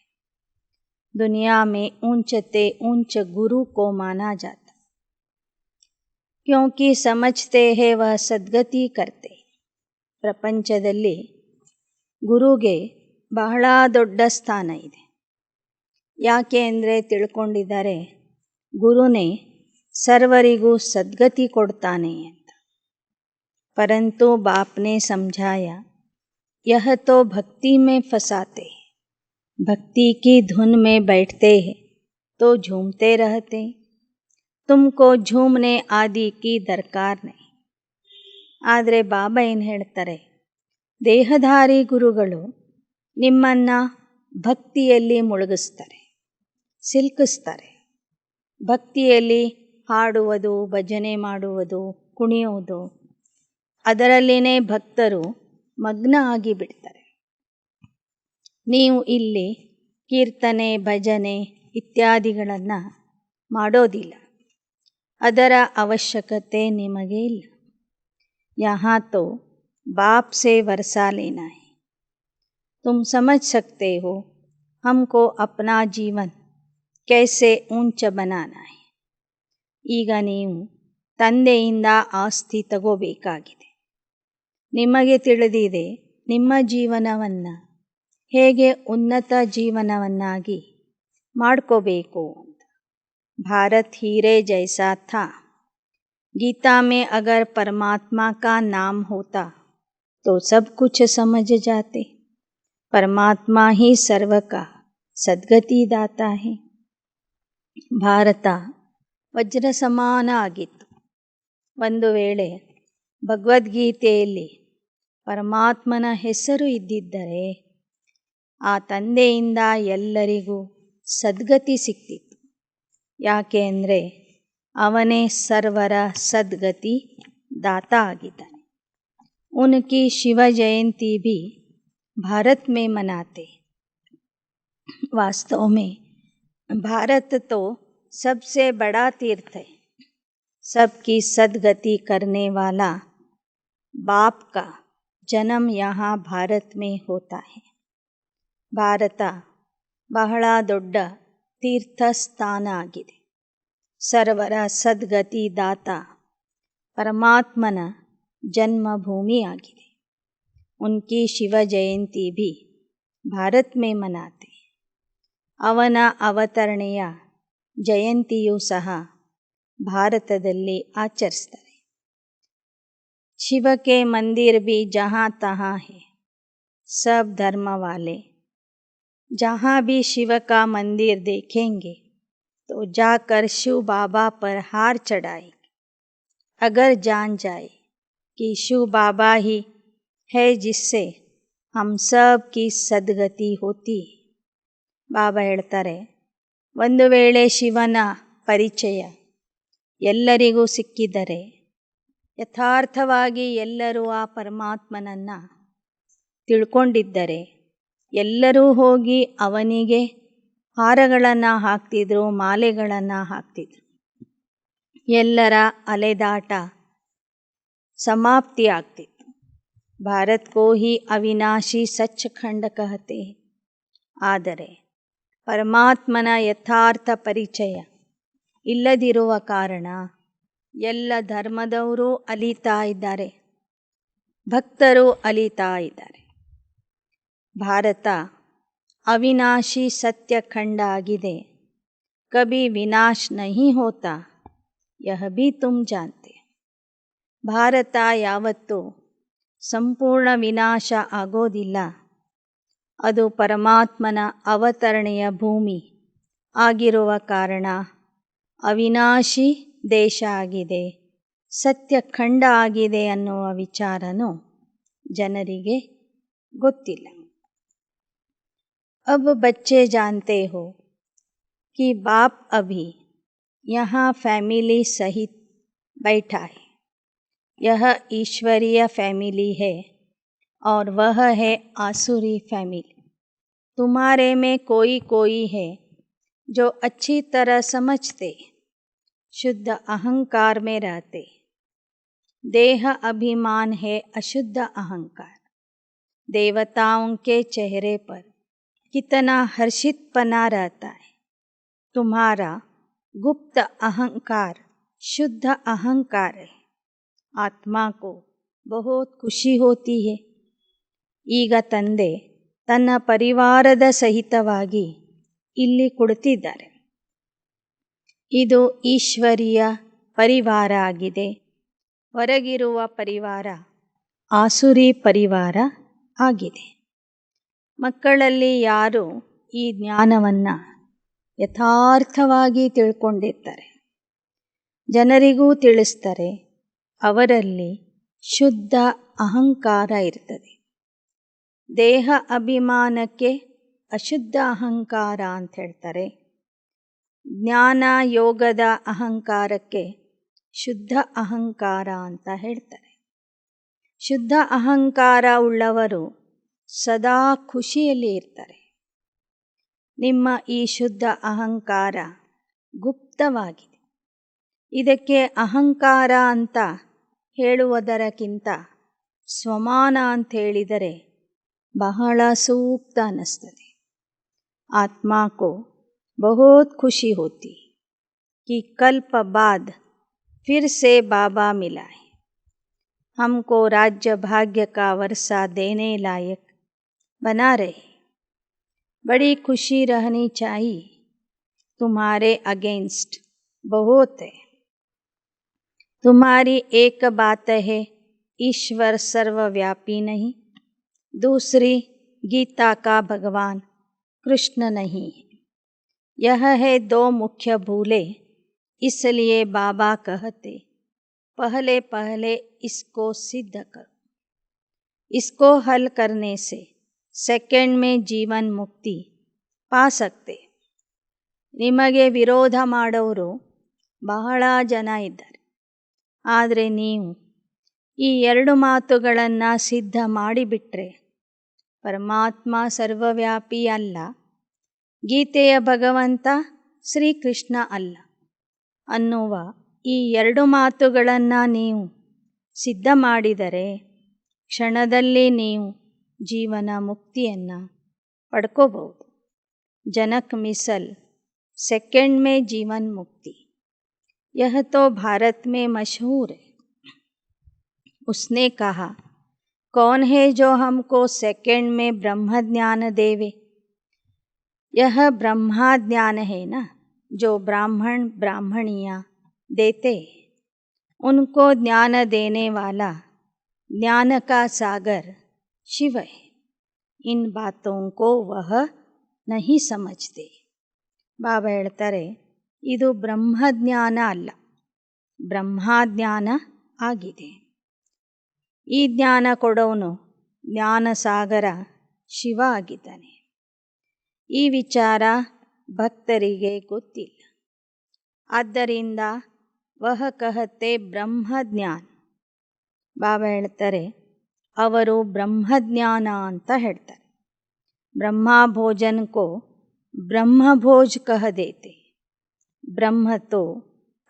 ದುನಿಯಾ ಮೇ ऊंचते ऊंच गुरु को माना जाता, ಕ್ಯೋಂಕಿ ಸಮಜ್ತೆ ಹೇ ವಹ ಸದ್ಗತಿ ಕರ್ತೆ. ಪ್ರಪಂಚದಲ್ಲಿ ಗುರುಗೆ ಬಹಳ ದೊಡ್ಡ ಸ್ಥಾನ ಇದೆ. ಯಾಕೆ ಅಂದರೆ ತಿಳ್ಕೊಂಡಿದ್ದಾರೆ ಗುರುನೇ ಸರ್ವರಿಗೂ ಸದ್ಗತಿ ಕೊಡ್ತಾನೆ ಅಂತ. ಪರಂತು ಬಾಪ್ನೆ ಸಮझाಯ ಯಹ ತೋ ಭಕ್ತಿ ಮೇ ಫಸಾತೆ, ಭಕ್ತಿ ಕಿ ಧುನ್ ಮೇ ಬೈಠತೆ ಹೈ ತೋ ಝೂಮತೆ ರಹತೆ, ತುಮಕೋ ಝೂಮ್ನೆ ಆದಿ ಕಿ ದರ್ಕಾರ್ ನಹಿ. ಆದರೆ ಬಾಬಾ ಏನು ಹೇಳ್ತಾರೆ, ದೇಹಧಾರಿ ಗುರುಗಳು ನಿಮ್ಮನ್ನು ಭಕ್ತಿಯಲ್ಲಿ ಮುಳುಗಿಸ್ತಾರೆ, ಸಿಲುಕಿಸ್ತಾರೆ. ಭಕ್ತಿಯಲ್ಲಿ ಹಾಡುವುದು, ಭಜನೆ ಮಾಡುವುದು, ಕುಣಿಯುವುದು, ಅದರಲ್ಲಿನೇ ಭಕ್ತರು ಮಗ್ನ ಆಗಿಬಿಡ್ತಾರೆ. ನೀವು ಇಲ್ಲಿ ಕೀರ್ತನೆ ಭಜನೆ ಇತ್ಯಾದಿಗಳನ್ನು ಮಾಡೋದಿಲ್ಲ, ಅದರ ಅವಶ್ಯಕತೆ ನಿಮಗೆ ಇಲ್ಲ. यहाँ तो बाप से वर्षा लेना है, तुम समझ सकते हो हमको अपना जीवन कैसे ऊंच बनाना है. ಈಗ ನೀವು ತಂದೆಯಿಂದ ಆಸ್ತಿ ತಗೋಬೇಕಾಗಿದೆ. ನಿಮಗೆ ತಿಳಿದಿದೆ ನಿಮ್ಮ ಜೀವನವನ್ನು ಹೇಗೆ ಉನ್ನತ ಜೀವನವನ್ನಾಗಿ ಮಾಡ್ಕೋಬೇಕು ಅಂತ. भारत हीरे जैसा था, गीता में अगर परमात्मा का नाम होता तो सब कुछ समझ जाते. परमात्मा ही सर्व का सद्गति दाता है. ಭಾರತ ವಜ್ರ ಸಮಾನ ಆಗಿತ್ತು. ಒಂದು ವೇಳೆ ಭಗವದ್ಗೀತೆಯಲ್ಲಿ ಪರಮಾತ್ಮನ ಹೆಸರು ಇದ್ದಿದ್ದರೆ ಆ ತಂದೆಯಿಂದ ಎಲ್ಲರಿಗೂ ಸದ್ಗತಿ ಸಿಕ್ತಿತ್ತು. ಯಾಕೆ ಅಂದರೆ ಅವನೇ ಸರ್ವರ ಸದ್ಗತಿ दाता ಆಗಿದ್ದಾನೆ. उनकी शिव जयंती भी भारत में मनाते. वास्तव में भारत तो सबसे बड़ा तीर्थ है. सबकी सद्गति करने वाला बाप का जन्म यहाँ भारत में होता है. ಭಾರತ ಬಹಳ ದೊಡ್ಡ ತೀರ್ಥಸ್ಥಾನ ಆಗಿದೆ. ಸರ್ವರ ಸದ್ಗತಿ ದಾತ ಪರಮಾತ್ಮನ ಜನ್ಮಭೂಮಿಯಾಗಿದೆ. ಉನ್ಕಿ ಶಿವ ಜಯಂತಿ ಭಿ ಭಾರತ್ ಮೇ ಮನಾತೆ. ಅವನ ಅವತರಣೆಯ ಜಯಂತಿಯೂ ಸಹ ಭಾರತದಲ್ಲಿ ಆಚರಿಸ್ತಾರೆ. ಶಿವ ಕೆ ಮಂದಿರ್ ಭಿ ಜहाँ तहाँ है, सब धर्म वाले जहाँ भी शिव का मंदिर देखेंगे तो जाकर शिव बाबा पर हार चढ़ाएंगे. अगर जान जाए कि शिव बाबा ही है जिससे हम सब की सद्गति होती है. ಬಾಬಾ ಹೇಳ್ತಾರೆ, ಒಂದು ವೇಳೆ ಶಿವನ ಪರಿಚಯ ಎಲ್ಲರಿಗೂ ಸಿಕ್ಕಿದರೆ, ಯಥಾರ್ಥವಾಗಿ ಎಲ್ಲರೂ ಆ ಪರಮಾತ್ಮನನ್ನು ತಿಳ್ಕೊಂಡಿದ್ದರೆ ಎಲ್ಲರೂ ಹೋಗಿ ಅವನಿಗೆ ಹಾರಗಳನ್ನು ಹಾಕ್ತಿದ್ರು, ಮಾಲೆಗಳನ್ನು ಹಾಕ್ತಿದ್ರು. ಎಲ್ಲರ ಅಲೆದಾಟ ಸಮಾಪ್ತಿ ಆಗ್ತಿತ್ತು. ಭಾರತ್ ಕೋ ಹಿ ಅವಿನಾಶಿ ಸಚ್ಖಂಡ ಕಹತೆ. ಆದರೆ ಪರಮಾತ್ಮನ ಯಥಾರ್ಥ ಪರಿಚಯ ಇಲ್ಲದಿರುವ ಕಾರಣ ಎಲ್ಲ ಧರ್ಮದವರು ಅಲಿತಾ ಇದ್ದಾರೆ, ಭಕ್ತರು ಅಲಿತಾ ಇದ್ದಾರೆ. ಭಾರತ ಅವಿನಾಶಿ ಸತ್ಯಖಂಡ ಆಗಿದೆ. ಕಭಿ ವಿನಾಶ ನಹೀ ಹೋತಾ, ಯಹ ಭೀ ತುಮ್ ಜಾನ್ತೆ. ಭಾರತ ಯಾವತ್ತೂ ಸಂಪೂರ್ಣ ವಿನಾಶ ಆಗೋದಿಲ್ಲ. ಅದು ಪರಮಾತ್ಮನ ಅವತರಣೆಯ ಭೂಮಿ ಆಗಿರುವ ಕಾರಣ ಅವಿನಾಶಿ ದೇಶ ಆಗಿದೆ, ಸತ್ಯಖಂಡ ಆಗಿದೆ ಅನ್ನುವ ವಿಚಾರನೂ ಜನರಿಗೆ ಗೊತ್ತಿಲ್ಲ. अब बच्चे जानते हो कि बाप अभी यहाँ फैमिली सहित बैठा है. यह ईश्वरीय फैमिली है और वह है आसुरी फैमिली. तुम्हारे में कोई कोई है जो अच्छी तरह समझते, शुद्ध अहंकार में रहते. देह अभिमान है अशुद्ध अहंकार. देवताओं के चेहरे पर कितना हर्षितपना रहता है. तुम्हारा गुप्त अहंकार शुद्ध अहंकार है. आत्मा को बहुत ಖುಷಿ होती है. ಈಗ ತಂದೆ ತನ್ನ ಪರಿವಾರದ ಸಹಿತವಾಗಿ ಇಲ್ಲಿ ಕುಳಿತಿದ್ದಾರೆ. ಇದು ಈಶ್ವರೀಯ ಪರಿವಾರ ಆಗಿದೆ. ಹೊರಗಿರುವ ಪರಿವಾರ ಆಸುರಿ ಪರಿವಾರ ಆಗಿದೆ. ಮಕ್ಕಳಲ್ಲಿ ಯಾರು ಈ ಜ್ಞಾನವನ್ನು ಯಥಾರ್ಥವಾಗಿ ತಿಳ್ಕೊಂಡಿರ್ತಾರೆ, ಜನರಿಗೂ ತಿಳಿಸ್ತಾರೆ, ಅವರಲ್ಲಿ ಶುದ್ಧ ಅಹಂಕಾರ ಇರ್ತದೆ. ದೇಹ ಅಭಿಮಾನಕ್ಕೆ ಅಶುದ್ಧ ಅಹಂಕಾರ ಅಂತ ಹೇಳ್ತಾರೆ. ಜ್ಞಾನ ಯೋಗದ ಅಹಂಕಾರಕ್ಕೆ ಶುದ್ಧ ಅಹಂಕಾರ ಅಂತ ಹೇಳ್ತಾರೆ. ಶುದ್ಧ ಅಹಂಕಾರ ಉಳ್ಳವರು ಸದಾ ಖುಷಿಯಲ್ಲಿ ಇರ್ತಾರೆ. ನಿಮ್ಮ ಈ ಶುದ್ಧ ಅಹಂಕಾರ ಗುಪ್ತವಾಗಿದೆ. ಇದಕ್ಕೆ ಅಹಂಕಾರ ಅಂತ ಹೇಳುವುದಕ್ಕಿಂತ ಸ್ವಮಾನ ಅಂತ ಹೇಳಿದರೆ ಬಹಳ ಸೂಕ್ತ ಅನ್ನಿಸ್ತದೆ. आत्मा को बहुत खुशी होती कि कल्प बाद फिर से बाबा मिला है. हमको राज्य भाग्य का वर्षा देने लायक बना रहे. बड़ी खुशी रहनी चाहिए. तुम्हारे अगेंस्ट बहुत है. तुम्हारी एक बात है, ईश्वर सर्वव्यापी नहीं. दूसरी गीता का भगवान कृष्ण नहीं है. यह है दो मुख्य भूले. इसलिए बाबा कहते, पहले पहले इसको सिद्ध करो. इसको हल करने से सेकंड में जीवन मुक्ति पा सकते. ನಿಮಗೆ ವಿರೋಧ ಮಾಡೋರು ಬಹಳ ಜನ ಇದ್ದಾರೆ. ಆದರೆ ನೀವು ಈ ಎರಡು ಮಾತುಗಳನ್ನು ಸಿದ್ಧ ಮಾಡಿಬಿಟ್ರೆ ಪರಮಾತ್ಮ ಸರ್ವವ್ಯಾಪಿ ಅಲ್ಲ, ಗೀತೆಯ ಭಗವಂತ ಶ್ರೀಕೃಷ್ಣ ಅಲ್ಲ ಅನ್ನುವ ಈ ಎರಡು ಮಾತುಗಳನ್ನು ನೀವು ಸಿದ್ಧ ಮಾಡಿದರೆ ಕ್ಷಣದಲ್ಲಿ ನೀವು ಜೀವನ ಮುಕ್ತಿಯನ್ನು ಪಡ್ಕೋಬಹುದು. ಜನಕ್ ಮಿसल सेकंड में जीवन मुक्ति, यह तो भारत में मशहूर है. उसने कहा, कौन है जो हमको सेकंड में ब्रह्म ज्ञान देवे. यह ब्रह्मा ज्ञान है ना, जो ब्राह्मण ब्राह्मणियाँ देते, उनको ज्ञान देने वाला ज्ञान का सागर शिव है. इन बातों को वह नहीं समझते. ಬಾಬಾ ಹೇಳ್ತಾರೆ, ಇದು ಬ್ರಹ್ಮಜ್ಞಾನ ಅಲ್ಲ, ಬ್ರಹ್ಮಜ್ಞಾನ ಆಗಿದೆ. ಈ ಜ್ಞಾನ ಕೊಡೋನು ಜ್ಞಾನಸಾಗರ ಶಿವ ಆಗಿದ್ದಾನೆ. ಈ ವಿಚಾರ ಭಕ್ತರಿಗೆ ಗೊತ್ತಿಲ್ಲ. ಆದ್ದರಿಂದ ವಹ ಕಹತೆ ಬ್ರಹ್ಮಜ್ಞಾನ. ಬಾಬಾ ಹೇಳ್ತಾರೆ, ಅವರು ಬ್ರಹ್ಮಜ್ಞಾನ ಅಂತ ಹೇಳ್ತಾರೆ. ಬ್ರಹ್ಮಭೋಜನ್ ಕೋ ब्रह्मभोज कह देते. ब्रह्म तो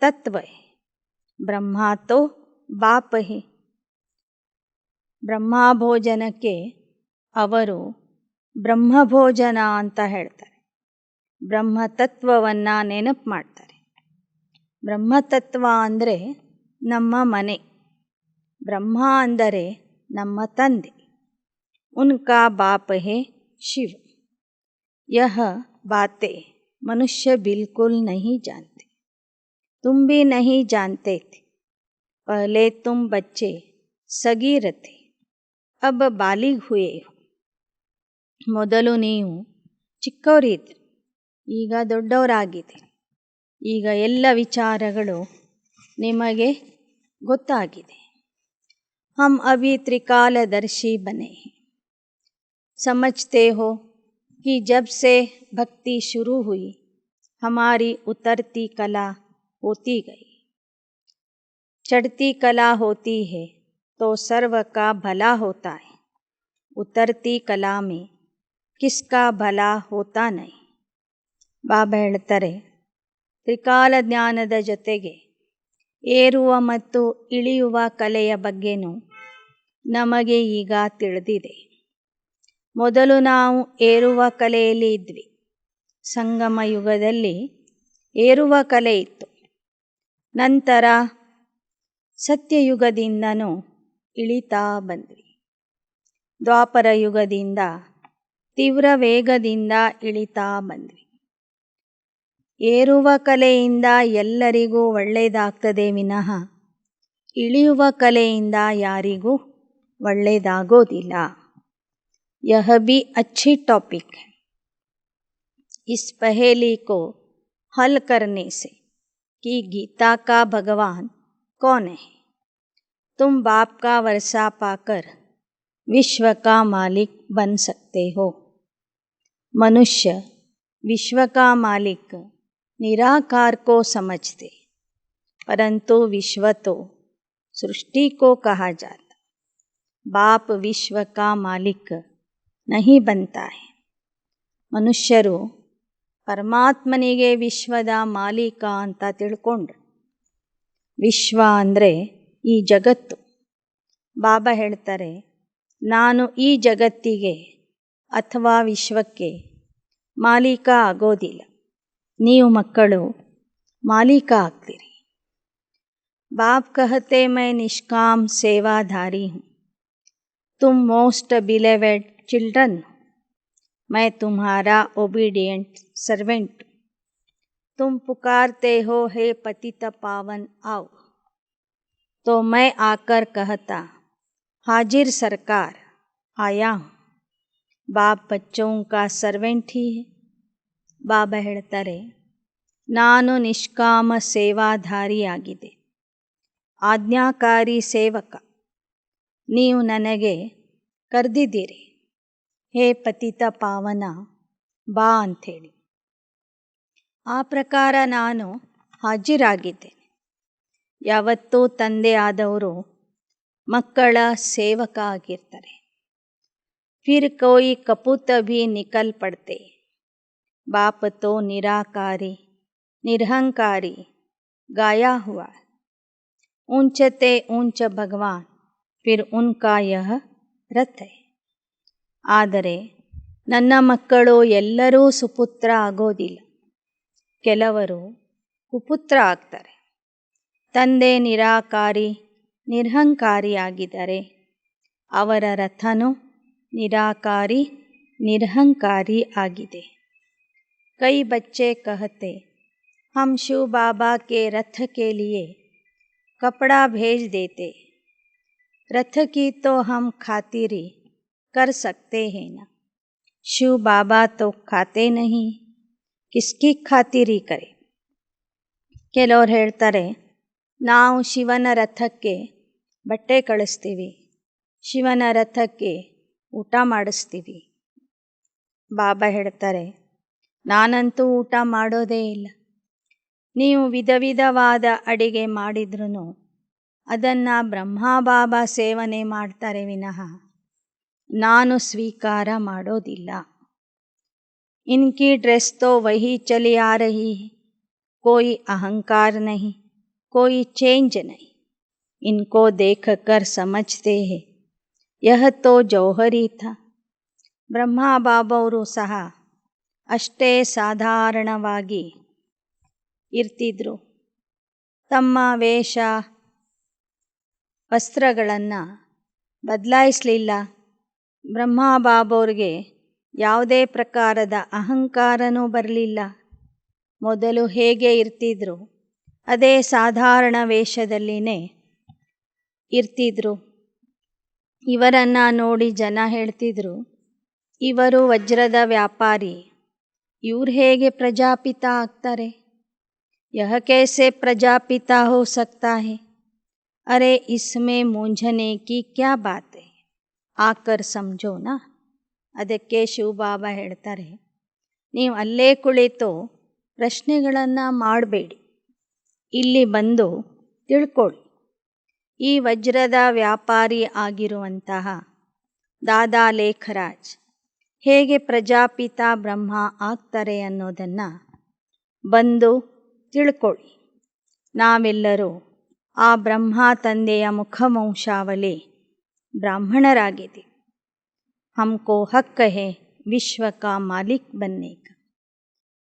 तत्व है, ब्रह्मा तो बाप है. ಬ್ರಹ್ಮಭೋಜನಕ್ಕೆ ಅವರು ಬ್ರಹ್ಮಭೋಜನ ಅಂತ ಹೇಳ್ತಾರೆ. ಬ್ರಹ್ಮತತ್ವವನ್ನು ನೆನಪು ಮಾಡ್ತಾರೆ. ಬ್ರಹ್ಮತತ್ವ ಅಂದರೆ ನಮ್ಮ ಮನೆ. ಬ್ರಹ್ಮ ಅಂದರೆ ನಮ್ಮ ತಂದೆ. ಉನ್ಕಾ ಬಾಪ್ ಹೇ ಶಿವ. ಯಹ ಬಾತೆ ಮನುಷ್ಯ ಬಿಲ್ಕುಲ್ नहीं जानते. तुम भी नहीं जानते थे. पहले तुम बच्चे सगीर थे, अब बालिग हुए हो. ಮೊದಲು ನೀವು ಚಿಕ್ಕವರಿದ್ರಿ, ಈಗ ದೊಡ್ಡವರಾಗಿದ್ದೀರಿ. ಈಗ ಎಲ್ಲ ವಿಚಾರಗಳು ನಿಮಗೆ ಗೊತ್ತಾಗಿದೆ. हम अभी त्रिकालदर्शी बने हैं. समझते हो कि जब से भक्ति शुरू हुई हमारी उतरती कला होती गई. चढ़ती कला होती है तो सर्व का भला होता है. उतरती कला में किसका भला होता नहीं. ಬಾಬಾ ಹೇಳ್ತಾರೆ, ತ್ರಿಕಾಲ ಜ್ಞಾನದ ಜೊತೆಗೆ ಏರುವ ಮತ್ತು ಇಳಿಯುವ ಕಲೆಯ ಬಗ್ಗೆನೂ ನಮಗೆ ಈಗ ತಿಳಿದಿದೆ. ಮೊದಲು ನಾವು ಏರುವ ಕಲೆಯಲ್ಲಿ ಇದ್ವಿ. ಸಂಗಮ ಯುಗದಲ್ಲಿ ಏರುವ ಕಲೆ ಇತ್ತು. ನಂತರ ಸತ್ಯಯುಗದಿಂದನೂ ಇಳಿತಾ ಬಂದ್ವಿ. ದ್ವಾಪರ ಯುಗದಿಂದ ತೀವ್ರ ವೇಗದಿಂದ ಇಳಿತಾ ಬಂದ್ವಿ. ಏರುವ ಕಲೆಯಿಂದ ಎಲ್ಲರಿಗೂ ಒಳ್ಳೆಯದಾಗ್ತದೆ ವಿನಃ ಇಳಿಯುವ ಕಲೆಯಿಂದ ಯಾರಿಗೂ ಒಳ್ಳೆಯದಾಗೋದಿಲ್ಲ. यह भी अच्छी टॉपिक है. इस पहेली को हल करने से कि गीता का भगवान कौन है. तुम बाप का वर्षा पाकर विश्व का मालिक बन सकते हो. मनुष्य विश्व का मालिक निराकार को समझते, परंतु विश्व तो सृष्टि को कहा जाता. बाप विश्व का मालिक नहीं बनता है. ಮನುಷ್ಯರು ಪರಮಾತ್ಮನಿಗೆ ವಿಶ್ವದ ಮಾಲೀಕ ಅಂತ ತಿಳ್ಕೊಂಡ್ರು. ವಿಶ್ವ ಅಂದರೆ ಈ ಜಗತ್ತು. ಬಾಬಾ ಹೇಳ್ತಾರೆ, ನಾನು ಈ ಜಗತ್ತಿಗೆ ಅಥವಾ ವಿಶ್ವಕ್ಕೆ ಮಾಲೀಕ ಆಗೋದಿಲ್ಲ. ನೀವು ಮಕ್ಕಳು ಮಾಲೀಕ ಆಗ್ತೀರಿ. बाप कहते मैं निष्काम सेवाधारी हूँ. तुम मोस्ट बिलीवेड चिल्ड्रन हो. मैं तुम्हारा ओबीडियंट सर्वेंट हूँ. तुम पुकारते हो हे पतित पावन आओ, तो मैं आकर कहता हाजिर सरकार आया हूँ. बाप बच्चों का सर्वेंट ही है. ಬಾಬಾ ಹೇಳ್ತಾರೆ, ನಾನು ನಿಷ್ಕಾಮ ಸೇವಾಧಾರಿಯಾಗಿದೆ, ಆಜ್ಞಾಕಾರಿ ಸೇವಕ. ನೀವು ನನಗೆ ಕರೆದಿದ್ದೀರಿ, ಹೇ ಪತಿತ ಪಾವನ ಬಾ ಅಂಥೇಳಿ. ಆ ಪ್ರಕಾರ ನಾನು ಹಾಜಿರಾಗಿದ್ದೇನೆ. ಯಾವತ್ತೂ ತಂದೆ ಆದವರು ಮಕ್ಕಳ ಸೇವಕ ಆಗಿರ್ತಾರೆ. ಫಿರ್ ಕೋಯಿ ಕಪೂತ ಭಿ ನಿಕಲ್ ಪಡ್ತೆ. बाप तो निराकारी निरहंकारी गाया हुआ. ऊंचते ऊंच भगवान फिर उनका यह रथ है. ಆದರೆ ನನ್ನ ಮಕ್ಕಳು ಎಲ್ಲರೂ ಸುಪುತ್ರ ಆಗೋದಿಲ್ಲ. ಕೆಲವರು ಕುಪುತ್ರ ಆಗ್ತಾರೆ. ತಂದೆ ನಿರಾಕಾರಿ ನಿರಹಂಕಾರಿ ಆಗಿದ್ದಾರೆ. ಅವರ ರಥನೂ ನಿರಾಕಾರಿ ನಿರಹಂಕಾರಿ ಆಗಿದೆ. कई बच्चे कहते हम शिव बाबा के रथ के लिए कपड़ा भेज देते. रथ की तो हम खातिरी कर सकते हैं ना. शिव बाबा तो खाते नहीं, किसकी खातिरी करें. ಕೆಲವರು ಹೇಳ್ತಾರೆ, ನಾವು ಶಿವನ ರಥಕ್ಕೆ ಬಟ್ಟೆ ಕಳಿಸ್ತೀವಿ, ಶಿವನ ರಥಕ್ಕೆ ಊಟ ಮಾಡಿಸ್ತೀವಿ. ಬಾಬಾ ಹೇಳ್ತಾರೆ, ನಾನಂತೂ ಊಟ ಮಾಡೋದೇ ಇಲ್ಲ. ನೀವು ವಿಧ ವಿಧವಾದ ಅಡಿಗೆ ಮಾಡಿದ್ರೂ ಅದನ್ನು ಬ್ರಹ್ಮ ಬಾಬಾ ಸೇವನೆ ಮಾಡ್ತಾರೆ ವಿನಃ ನಾನು ಸ್ವೀಕಾರ ಮಾಡೋದಿಲ್ಲ. ಇನ್ಕಿ ಡ್ರೆಸ್ ತೋ ವಹಿ ಚಲಿ ಆ ರಹಿ ಹೈ. कोई अहंकार नहीं, कोई चेंज नहीं. इनको देखकर समझते हैं यह तो जौहरी था. ಬ್ರಹ್ಮ ಬಾಬಾವರು ಸಹ ಅಷ್ಟೇ ಸಾಧಾರಣವಾಗಿ ಇರ್ತಿದ್ರು. ತಮ್ಮ ವೇಷ ವಸ್ತ್ರಗಳನ್ನು ಬದಲಾಯಿಸಲಿಲ್ಲ. ಬ್ರಹ್ಮಬಾಬವ್ರಿಗೆ ಯಾವುದೇ ಪ್ರಕಾರದ ಅಹಂಕಾರನೂ ಬರಲಿಲ್ಲ. ಮೊದಲು ಹೇಗೆ ಇರ್ತಿದ್ರು ಅದೇ ಸಾಧಾರಣ ವೇಷದಲ್ಲಿನೇ ಇರ್ತಿದ್ರು. ಇವರನ್ನು ನೋಡಿ ಜನ ಹೇಳ್ತಿದ್ರು, ಇವರು ವಜ್ರದ ವ್ಯಾಪಾರಿ, ಇವ್ರು ಹೇಗೆ ಪ್ರಜಾಪಿತ ಆಗ್ತಾರೆ? ಯಹ कैसे ಪ್ರಜಾಪಿತ हो सकता है? ಅರೆ इसमें मूंझने की क्या बात है? ಆಕರ್ ಸಮझೋನಾ. ಅದಕ್ಕೆ ಶಿವಬಾಬಾ ಹೇಳ್ತಾರೆ, ನೀವು ಅಲ್ಲೇ ಕುಳಿತು ಪ್ರಶ್ನೆಗಳನ್ನು ಮಾಡಬೇಡಿ, ಇಲ್ಲಿ ಬಂದು ತಿಳ್ಕೊಳ್ಳಿ. ಈ ವಜ್ರದ ವ್ಯಾಪಾರಿ ಆಗಿರುವಂತಹ ದಾದಾ ಲೇಖರಾಜ್ ಹೇಗೆ ಪ್ರಜಾಪಿತ ಬ್ರಹ್ಮ ಆಗ್ತಾರೆ ಅನ್ನೋದನ್ನು ಬಂದು ತಿಳ್ಕೊಳ್ಳಿ. ನಾವೆಲ್ಲರೂ ಆ ಬ್ರಹ್ಮ ತಂದೆಯ ಮುಖವಂಶಾವಳಿ ಬ್ರಾಹ್ಮಣರಾಗಿದ್ದೀವಿ. ಹಮ್ಕೋ ಹಕ್ಕ ಹೇ ವಿಶ್ವ ಕಾ ಮಾಲಿಕ್ ಬನ್ನೇ ಕಾ.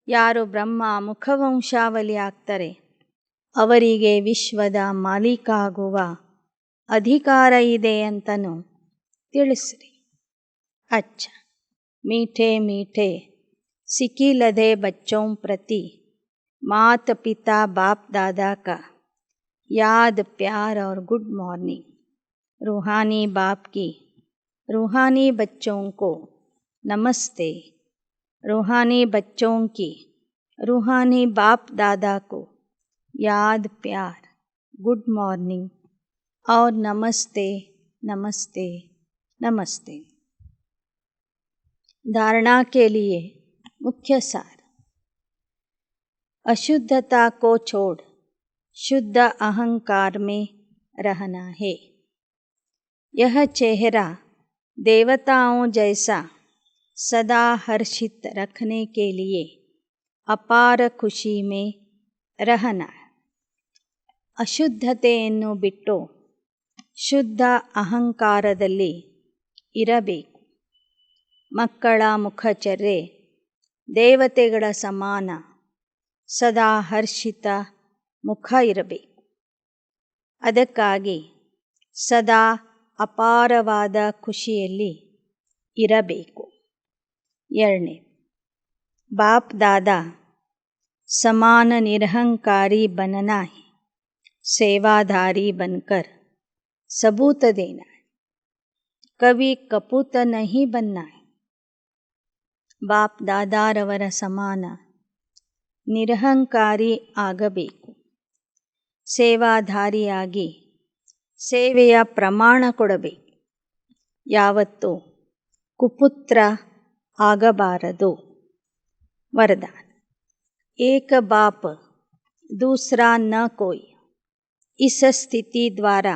ಯಾರು ಬ್ರಹ್ಮ ಮುಖವಂಶಾವಳಿ ಆಗ್ತಾರೆ ಅವರಿಗೆ ವಿಶ್ವದ ಮಾಲೀಕ ಆಗುವ ಅಧಿಕಾರ ಇದೆ ಅಂತನೂ ತಿಳಿಸ್ರಿ. ಅಚ್ಚ मीठे मीठे सिकिलधे बच्चों प्रति मात पिता बाप दादा का याद प्यार और गुड मॉर्निंग. रूहानी बाप की रूहानी बच्चों को नमस्ते. रूहानी बच्चों की रूहानी बाप दादा को याद प्यार गुड मॉर्निंग और नमस्ते नमस्ते नमस्ते. धारणा के लिए मुख्य सार. अशुद्धता को छोड़ शुद्ध अहंकार में रहना है. यह चेहरा देवताओं जैसा सदा हर्षित रखने के लिए अपार खुशी में रहना है. ಅಶುದ್ಧತೆಯನ್ನು ಬಿಟ್ಟು ಶುದ್ಧ ಅಹಂಕಾರದಲ್ಲಿ ಇರಬೇಕು. ಮಕ್ಕಳ ಮುಖಚರ್ಯೆ ದೇವತೆಗಳ ಸಮಾನ ಸದಾ ಹರ್ಷಿತ ಮುಖ ಇರಬೇಕು. ಅದಕ್ಕಾಗಿ ಸದಾ ಅಪಾರವಾದ ಖುಷಿಯಲ್ಲಿ ಇರಬೇಕು. 2. बाप दादा समान निरहंकारी बनना है, सेवाधारी बनकर सबूत देना है, कभी कपूत नहीं बनना है. ಬಾಪ್ ದಾದಾರವರ ಸಮಾನ ನಿರಹಂಕಾರಿ ಆಗಬೇಕು. ಸೇವಾಧಾರಿಯಾಗಿ ಸೇವೆಯ ಪ್ರಮಾಣ ಕೊಡಬೇಕು. ಯಾವತ್ತೂ ಕುಪುತ್ರ ಆಗಬಾರದು. वरदान. एक बाप दूसरा न कोई. इस स्थिति द्वारा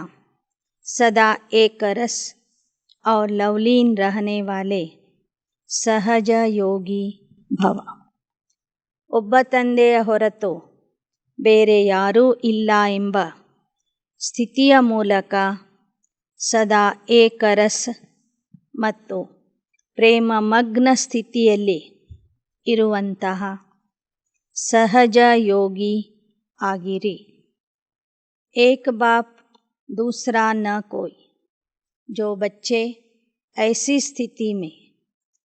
सदा एक रस और लवलीन रहने वाले ಸಹಜ ಯೋಗಿ ಭವ. ಒಬ್ಬ ತಂದೆಯ ಹೊರತು ಬೇರೆ ಯಾರೂ ಇಲ್ಲ ಎಂಬ ಸ್ಥಿತಿಯ ಮೂಲಕ ಸದಾ ಏಕರಸ್ ಮತ್ತು ಪ್ರೇಮಮಗ್ನ ಸ್ಥಿತಿಯಲ್ಲಿ ಇರುವಂತಹ ಸಹಜ ಯೋಗಿ ಆಗಿರಿ. एक बाप दूसरा न कोई. जो बच्चे ऐसी स्थिति में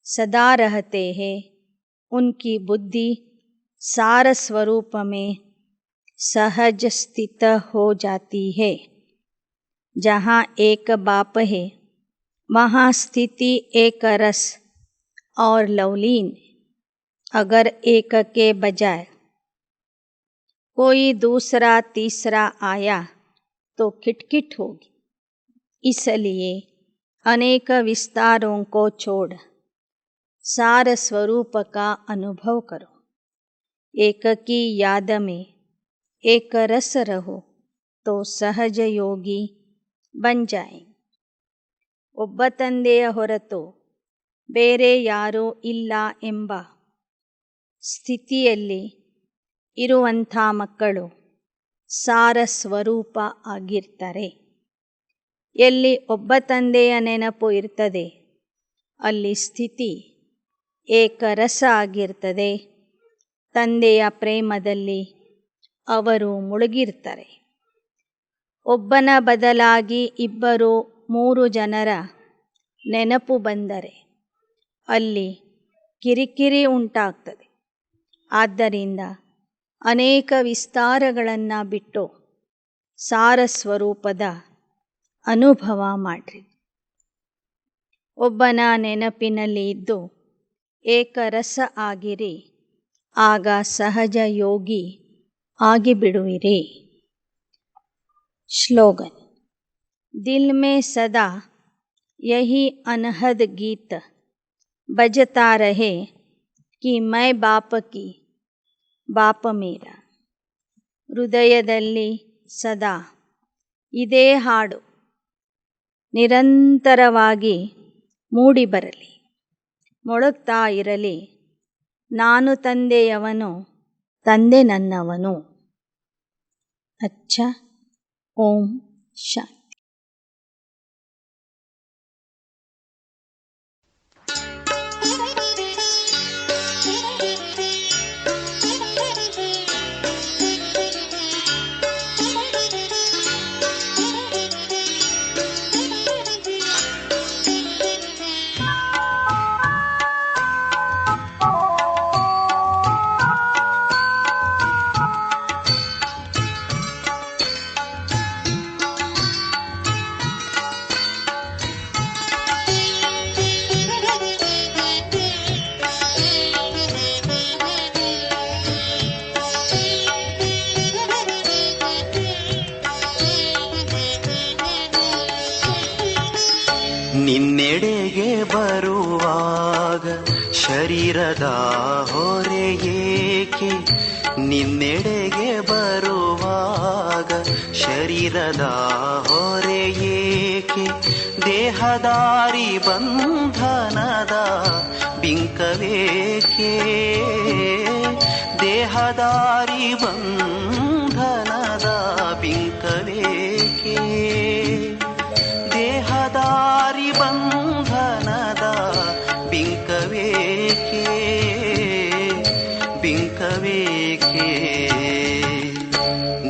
सदा रहते हैं उनकी बुद्धि सार स्वरूप में सहज स्थित हो जाती है. जहाँ एक बाप है वहाँ स्थिति एक रस और लवलीन. अगर एक के बजाय कोई दूसरा तीसरा आया तो खिटखिट होगी. इसलिए अनेक विस्तारों को छोड़ सार स्वरूप का अनुभव करो. एक की याद में एक रस रहो तो सहज योगी बन जाएं. ಒಬ್ಬ ತಂದೆಯ ಹೊರತು ಬೇರೆ ಯಾರೂ ಇಲ್ಲ ಎಂಬ ಸ್ಥಿತಿಯಲ್ಲಿ ಇರುವಂಥ ಮಕ್ಕಳು ಸಾರ ಸ್ವರೂಪ ಆಗಿರ್ತಾರೆ. ಎಲ್ಲಿ ಒಬ್ಬ ತಂದೆಯ ನೆನಪು ಇರ್ತದೆ ಅಲ್ಲಿ ಸ್ಥಿತಿ ಏಕರಸ ಆಗಿರ್ತದೆ. ತಂದೆಯ ಪ್ರೇಮದಲ್ಲಿ ಅವರು ಮುಳುಗಿರ್ತಾರೆ. ಒಬ್ಬನ ಬದಲಾಗಿ 2, 3 ಜನರ ನೆನಪು ಬಂದರೆ ಅಲ್ಲಿ ಕಿರಿಕಿರಿ ಉಂಟಾಗ್ತದೆ. ಆದ್ದರಿಂದ ಅನೇಕ ವಿಸ್ತಾರಗಳನ್ನು ಬಿಟ್ಟು ಸಾರಸ್ವರೂಪದ ಅನುಭವ ಮಾಡಿರಿ. ಒಬ್ಬನ ನೆನಪಿನಲ್ಲಿ ಇದ್ದು ಏಕರಸ ಆಗಿರಿ, ಆಗ ಸಹಜ ಯೋಗಿ ಆಗಿಬಿಡುವಿರಿ. ಸ್ಲೋಗನ್: ದಿಲ್ में सदा यही अनहद गीत बजता रहे कि मैं बाप की बाप मेरा. ಹೃದಯದಲ್ಲಿ ಸದಾ ಇದೇ ಹಾಡು ನಿರಂತರವಾಗಿ ಮೂಡಿಬರಲಿ, ಮೊಳಗ್ತಾ ಇರಲಿ. ನಾನು ತಂದೆಯವನು, ತಂದೆ ನನ್ನವನು. ಅಚ್ಚ. ಓಂ ಶಾಂತಿ. ನಿನ್ನೆಡೆಗೆ ಬರುವಾಗ ಶರೀರದ ಹೊರೆ ಏಕೆ? ನಿನ್ನೆಡೆಗೆ ಬರುವಾಗ ಶರೀರದ ಹೊರೆ ಏಕೆ? ದೇಹದಾರಿ ಬಂಧನದ ಬಿಂಕವೇಕೆ? ದೇಹದಾರಿ ಬಂಧನದ ಬಿಂಕವೇಕೆ? ದೇಹದಾರಿ ಬಂಧನದ ಬಿಂಕವೇಕೆ? ಬಿಂಕವೇಕೆ?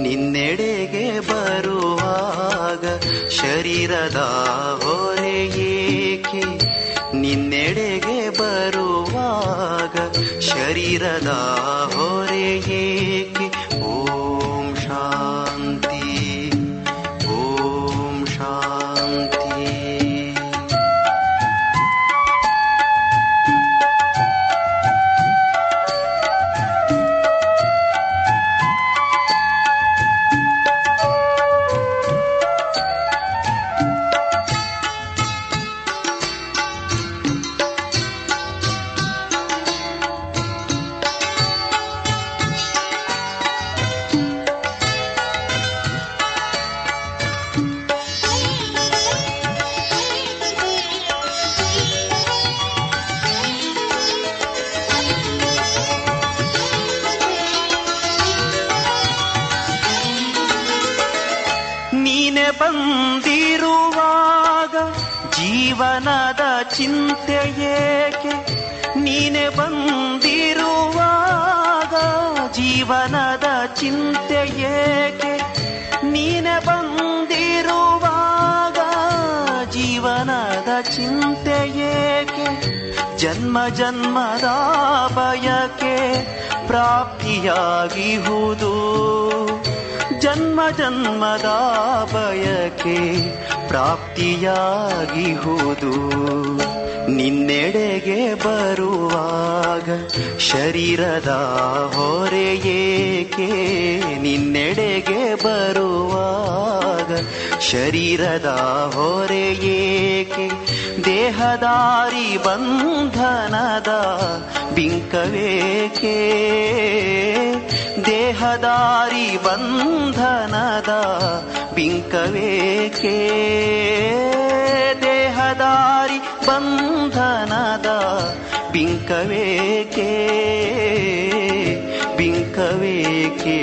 ನಿನ್ನೆಡೆಗೆ ಬರುವಾಗ ಶರೀರದ ಹೊರೆ ಏಕೆ? ನಿನ್ನೆಡೆಗೆ ಬರುವಾಗ ಶರೀರದ ಹೊರೆ ಏಕೆ? ಓಂ ಶಾಂತಿ, ಓಂ ಶಾಂತಿ. ನೀನೆ ಬಂದಿರುವಾಗ ಜೀವನದ ಚಿಂತೆ ಏಕೆ? ನೀನೆ ಬಂದಿರುವಾಗ ಜೀವನದ ಚಿಂತೆ ಏಕೆ? ನೀನೆ ಬಂದಿರುವಾಗ ಜೀವನದ ಚಿಂತೆ ಏಕೆ? ಜನ್ಮ ಜನ್ಮದ ಬಯಕೆ ಪ್ರಾಪ್ತಿಯಾಗಿಹುದು. ಜನ್ಮ ಜನ್ಮದ ಬಯಕೆ ಪ್ರಾಪ್ತಿಯಾಗಿಹುದು. ನಿನ್ನೆಡೆಗೆ ಬರುವಾಗ ಶರೀರದ ಹೊರೆ ಏಕೆ? ನಿನ್ನೆಡೆಗೆ ಬರುವಾಗ ಶರೀರದ ಹೊರೆ ಏಕೆ? ದೇಹದಾರಿ ಬಂಧನದ ಬಿಂಕವೇಕೆ? ದೇಹದಾರಿ ಬಂಧನದ ಬಿಂಕವೇಕೆ? ದೇಹದಾರಿ ಬಂಧನದ ಬಿಂಕವೇಕೆ? ಬಿಂಕವೇಕೆ?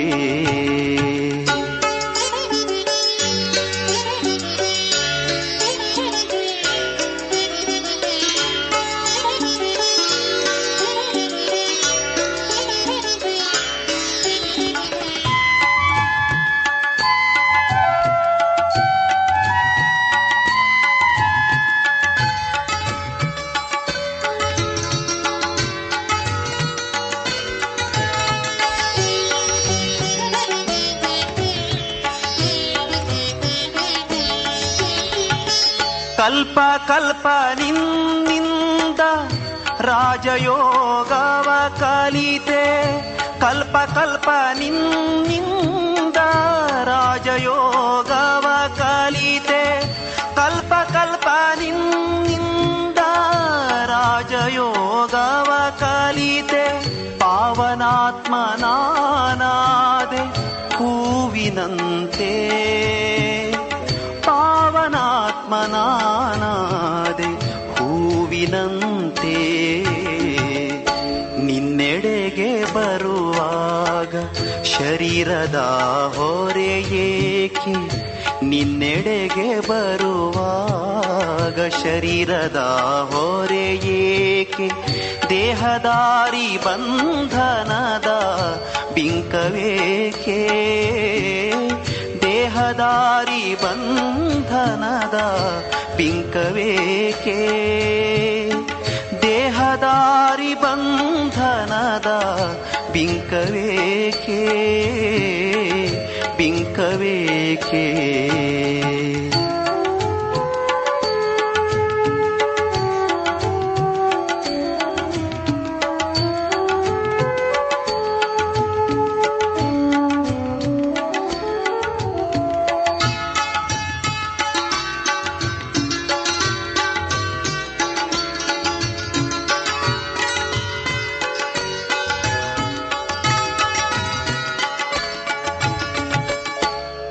ಕಲ್ಪ ಕಲ್ಪ ನಿನ್ನಿಂದ ರಾಜಯೋಗವ ಕಲಿತೆ, ಕಲ್ಪ ಕಲ್ಪ ನಿನ್ನಿಂದ ರಾಜಯೋಗವ ಕಲಿತೆ, ಕಲ್ಪ ಕಲ್ಪ ನಿನ್ನಿಂದ ರಾಜಯೋಗವ ಕಲಿತೆ. ಪಾವನಾತ್ಮನಾದೆ ಹೂವಿನಂತೆ, ಪಾವನಾತ್ಮನಾದೆ ಹೂವಿನಂತೆ. ನಿನ್ನೆಡೆಗೆ ಬರುವಾಗ ಶರೀರದ ಹೊರೆಯೇಕೆ, ನಿನ್ನೆಡೆಗೆ ಬರುವಾಗ ಶರೀರದ ಹೊರೆಯೇಕೆ. ದೇಹದಾರಿ ಬಂಧನದ ಬಿಂಕವೇಕೆ, ದೇಹದಾರಿ ಬಂಧನದ ಬಿಂಕವೇಕೆ, ದೇಹದಾರಿ ಬಂಧನದ ಬಿಂಕವೇಕೆ, ಬಿಂಕವೇಕೆ.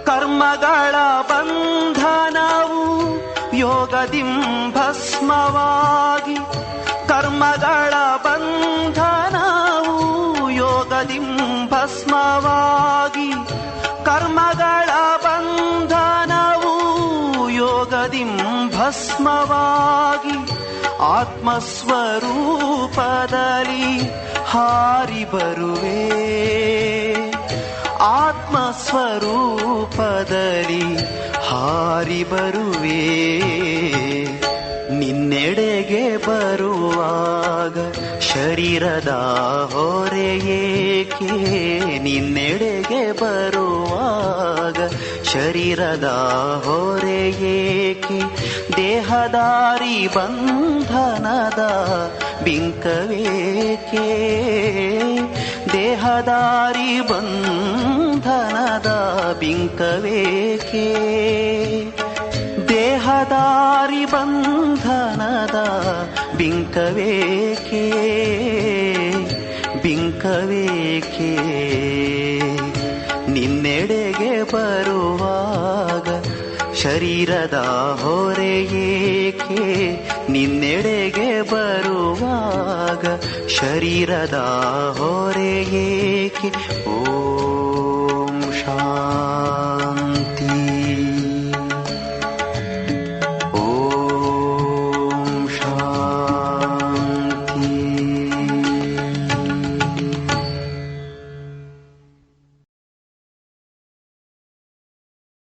ಕರ್ಮಗಳ ಬಂಧನವು ಯೋಗದಿಂ ಭಸ್ಮವಾಗಿ, ಕರ್ಮಗಳ ಬಂಧನವು ಯೋಗದಿಂ ಭಸ್ಮವಾಗಿ, ಕರ್ಮಗಳ ಬಂಧನವು ಯೋಗದಿಂ ಭಸ್ಮವಾಗಿ. ಆತ್ಮಸ್ವರೂಪದಲ್ಲಿ ಹಾರಿ ಬರುವೆ, ಆತ್ಮಸ್ವರೂಪದಲ್ಲಿ ಹಾರಿ ಬರುವೆ. ನಿನ್ನೆಡೆಗೆ ಬರುವಾಗ ಶರೀರದ ಹೊರೆಯೇಕೆ, ನಿನ್ನೆಡೆಗೆ ಬರುವಾಗ ಶರೀರದ ಹೊರೆಯೇಕೆ. ದೇಹದಾರಿ ಬಂಧನದ ಬಿಂಕವೇಕೆ, ದೇಹದಾರಿ ಬಂಧನದ ಬಿಂಕವೇಕೆ, ದೇಹದಾರಿ ಬಂಧನದ ಬಿಂಕವೇಕೆ, ಬಿಂಕವೇಕೆ. ನಿನ್ನೆಡೆಗೆ ಬರುವಾಗ ಶರೀರದ ಹೊರೆಯೇಕೆ, ನಿನ್ನೆಡೆಗೆ ಬರುವಾಗ ಶರೀರದ ಹೊರೆಯೇಕೆ. ಓಂ